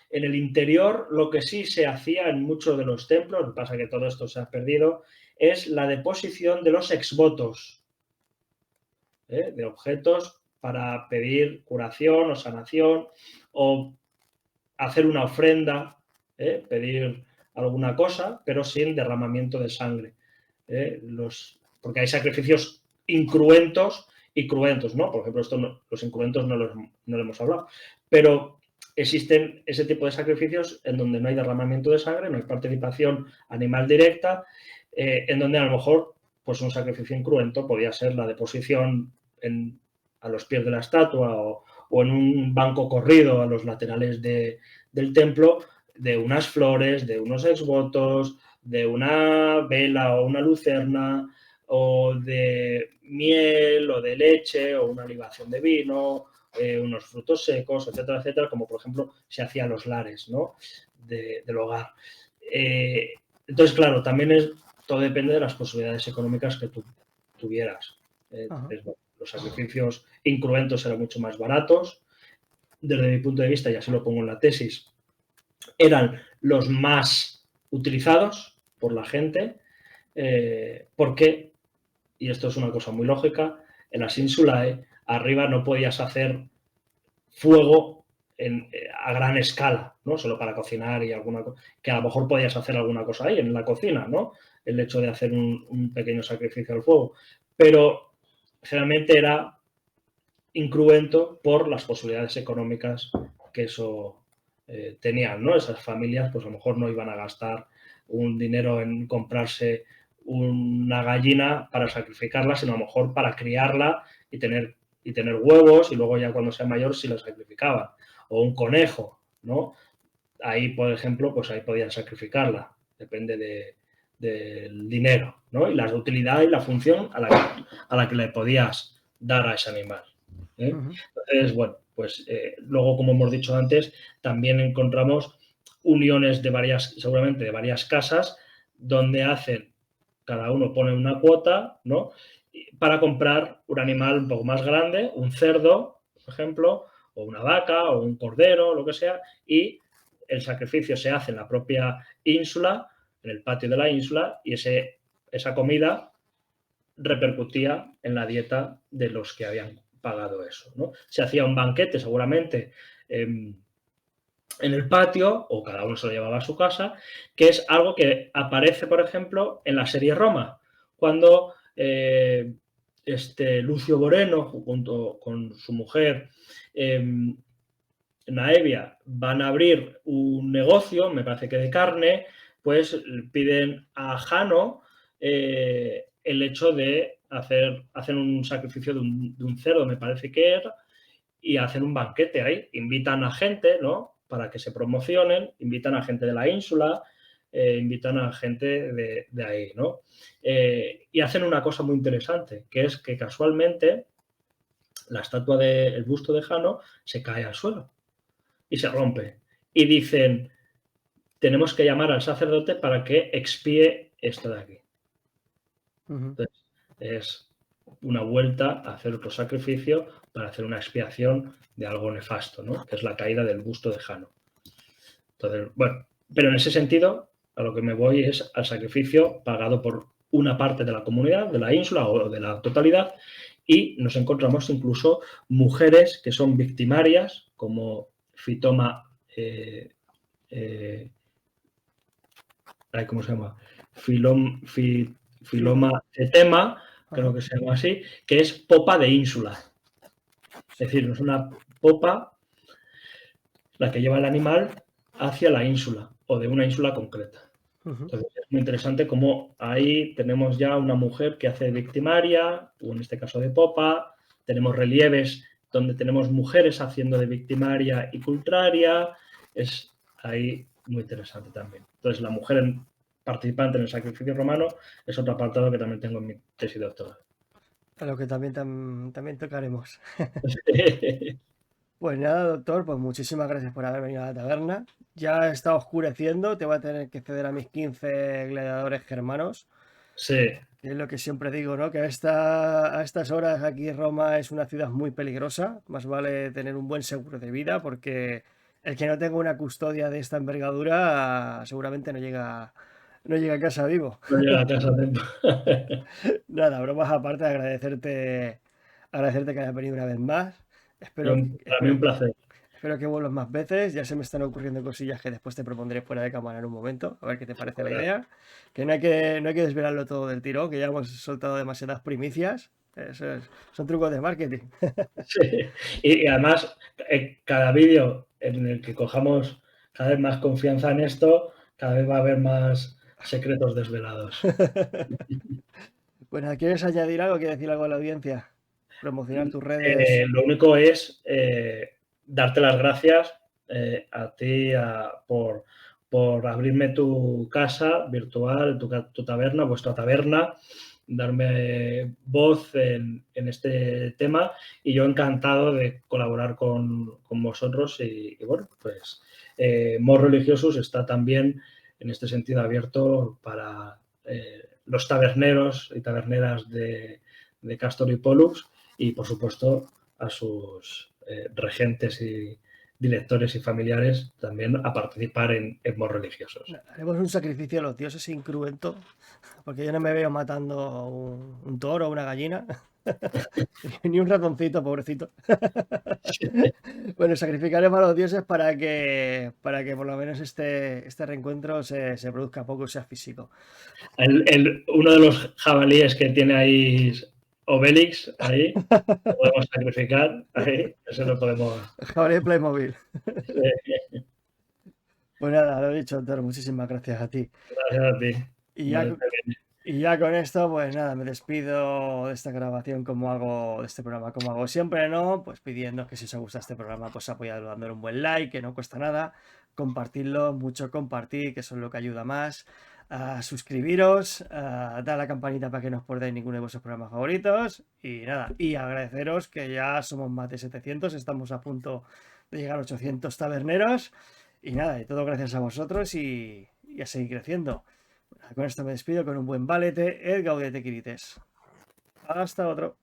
en el interior, lo que sí se hacía en muchos de los templos, lo que pasa es que todo esto se ha perdido, es la deposición de los exvotos, de objetos para pedir curación o sanación o hacer una ofrenda, pedir alguna cosa, pero sin derramamiento de sangre. Porque hay sacrificios incruentos y cruentos, ¿no? Por ejemplo, los incruentos no lo hemos hablado, pero existen ese tipo de sacrificios en donde no hay derramamiento de sangre, no hay participación animal directa, en donde a lo mejor pues un sacrificio incruento podía ser la deposición a los pies de la estatua o en un banco corrido a los laterales del templo de unas flores, de unos exvotos, de una vela o una lucerna, o de miel o de leche o una libación de vino, unos frutos secos, etcétera, etcétera, como por ejemplo se hacía en los lares, ¿no? Del hogar. Entonces, claro, también todo depende de las posibilidades económicas que tú tuvieras. Ajá. Los sacrificios incruentos eran mucho más baratos. Desde mi punto de vista, y así lo pongo en la tesis, eran los más utilizados por la gente, porque, y esto es una cosa muy lógica, en las insulae arriba no podías hacer fuego a gran escala, ¿no? Solo para cocinar y alguna cosa, que a lo mejor podías hacer alguna cosa ahí en la cocina, ¿no? El hecho de hacer un pequeño sacrificio al fuego. Pero generalmente era incruento por las posibilidades económicas que eso tenían, ¿no? Esas familias, pues a lo mejor no iban a gastar un dinero en comprarse una gallina para sacrificarla, sino a lo mejor para criarla y tener huevos y luego ya cuando sea mayor sí la sacrificaban. O un conejo, ¿no? Ahí, por ejemplo, pues ahí podían sacrificarla. Depende del dinero, ¿no? Y la utilidad y la función a la que le podías dar a ese animal. Ujú. Entonces, bueno, pues luego, como hemos dicho antes, también encontramos uniones seguramente de varias casas, donde cada uno pone una cuota, ¿no? Para comprar un animal un poco más grande, un cerdo, por ejemplo, o una vaca, o un cordero, lo que sea, y el sacrificio se hace en la propia ínsula, en el patio de la ínsula, y esa comida repercutía en la dieta de los que habían pagado eso, ¿no? Se hacía un banquete seguramente en el patio, o cada uno se lo llevaba a su casa, que es algo que aparece, por ejemplo, en la serie Roma, cuando Lucio Boreno, junto con su mujer, Naevia, van a abrir un negocio, me parece que de carne, pues piden a Jano el hecho de hacer un sacrificio de un cerdo, me parece que era, y hacen un banquete ahí. Invitan a gente, ¿no? Para que se promocionen, invitan a gente de la ínsula, invitan a gente de ahí, ¿no? Y hacen una cosa muy interesante, que es que casualmente la estatua del busto de Jano se cae al suelo y se rompe. Y dicen, tenemos que llamar al sacerdote para que expíe esto de aquí. Entonces, es una vuelta a hacer otro sacrificio para hacer una expiación de algo nefasto, ¿no? Que es la caída del busto de Jano. Entonces, bueno, pero en ese sentido, a lo que me voy es al sacrificio pagado por una parte de la comunidad, de la ínsula o de la totalidad, y nos encontramos incluso mujeres que son victimarias, como Fitoma, ¿cómo se llama? Filoma Etema, creo que se llama así, que es popa de ínsula. Es decir, es una popa la que lleva el animal hacia la ínsula o de una ínsula concreta. Entonces es muy interesante cómo ahí tenemos ya una mujer que hace de victimaria, o en este caso de popa, tenemos relieves donde tenemos mujeres haciendo de victimaria y contraria, es ahí muy interesante también. Entonces la mujer participante en el sacrificio romano es otro apartado que también tengo en mi tesis doctoral. A lo que también tocaremos. Pues nada, doctor, pues muchísimas gracias por haber venido a la taberna. Ya está oscureciendo, te voy a tener que ceder a mis 15 gladiadores germanos. Sí. Que es lo que siempre digo, ¿no? Que a estas horas aquí Roma es una ciudad muy peligrosa. Más vale tener un buen seguro de vida porque el que no tenga una custodia de esta envergadura seguramente no llega a casa vivo. No llega a casa a tiempo. Nada, bromas aparte, agradecerte que hayas venido una vez más. Espero, Para mí un placer. espero que vuelvas más veces. Ya se me están ocurriendo cosillas que después te propondré fuera de cámara en un momento. A ver qué te parece la idea. Que no hay que desvelarlo todo del tirón, que ya hemos soltado demasiadas primicias. Son trucos de marketing. Sí. Y además, cada vídeo en el que cojamos cada vez más confianza en esto, cada vez va a haber más secretos desvelados. Bueno, ¿quieres añadir algo? ¿Quieres decir algo a la audiencia? Promocionar tus redes. Lo único es darte las gracias a ti por abrirme tu casa virtual, tu taberna, vuestra taberna, darme voz en este tema y yo encantado de colaborar con vosotros y bueno, pues Mos Religiosus está también en este sentido abierto para los taberneros y taberneras de Castor y Pollux y, por supuesto, a sus regentes y directores y familiares también a participar en Mos Religiosus. Haremos un sacrificio a los dioses incruento, porque yo no me veo matando un toro o una gallina, ni un ratoncito, pobrecito. Bueno, sacrificaremos a los dioses para que por lo menos este reencuentro se produzca poco y sea físico. Uno de los jabalíes que tiene ahí Obelix, ahí, lo podemos sacrificar, ahí, eso lo podemos... Jabalí de Playmobil. Pues nada, lo he dicho, Antero, muchísimas gracias a ti. Gracias a ti. Y ya con esto, pues nada, me despido de esta grabación de este programa como hago siempre, ¿no? Pues pidiendo que si os ha gustado este programa, pues apoyadlo dándole un buen like, que no cuesta nada, compartirlo, mucho compartir, que eso es lo que ayuda más, a suscribiros, a dar a la campanita para que no os perdáis ninguno de vuestros programas favoritos, y nada, y agradeceros que ya somos más de 700, estamos a punto de llegar a 800 taberneros, y nada, y todo gracias a vosotros y a seguir creciendo. Con esto me despido con un buen Valete, el Gaudete Quirites. Hasta otro.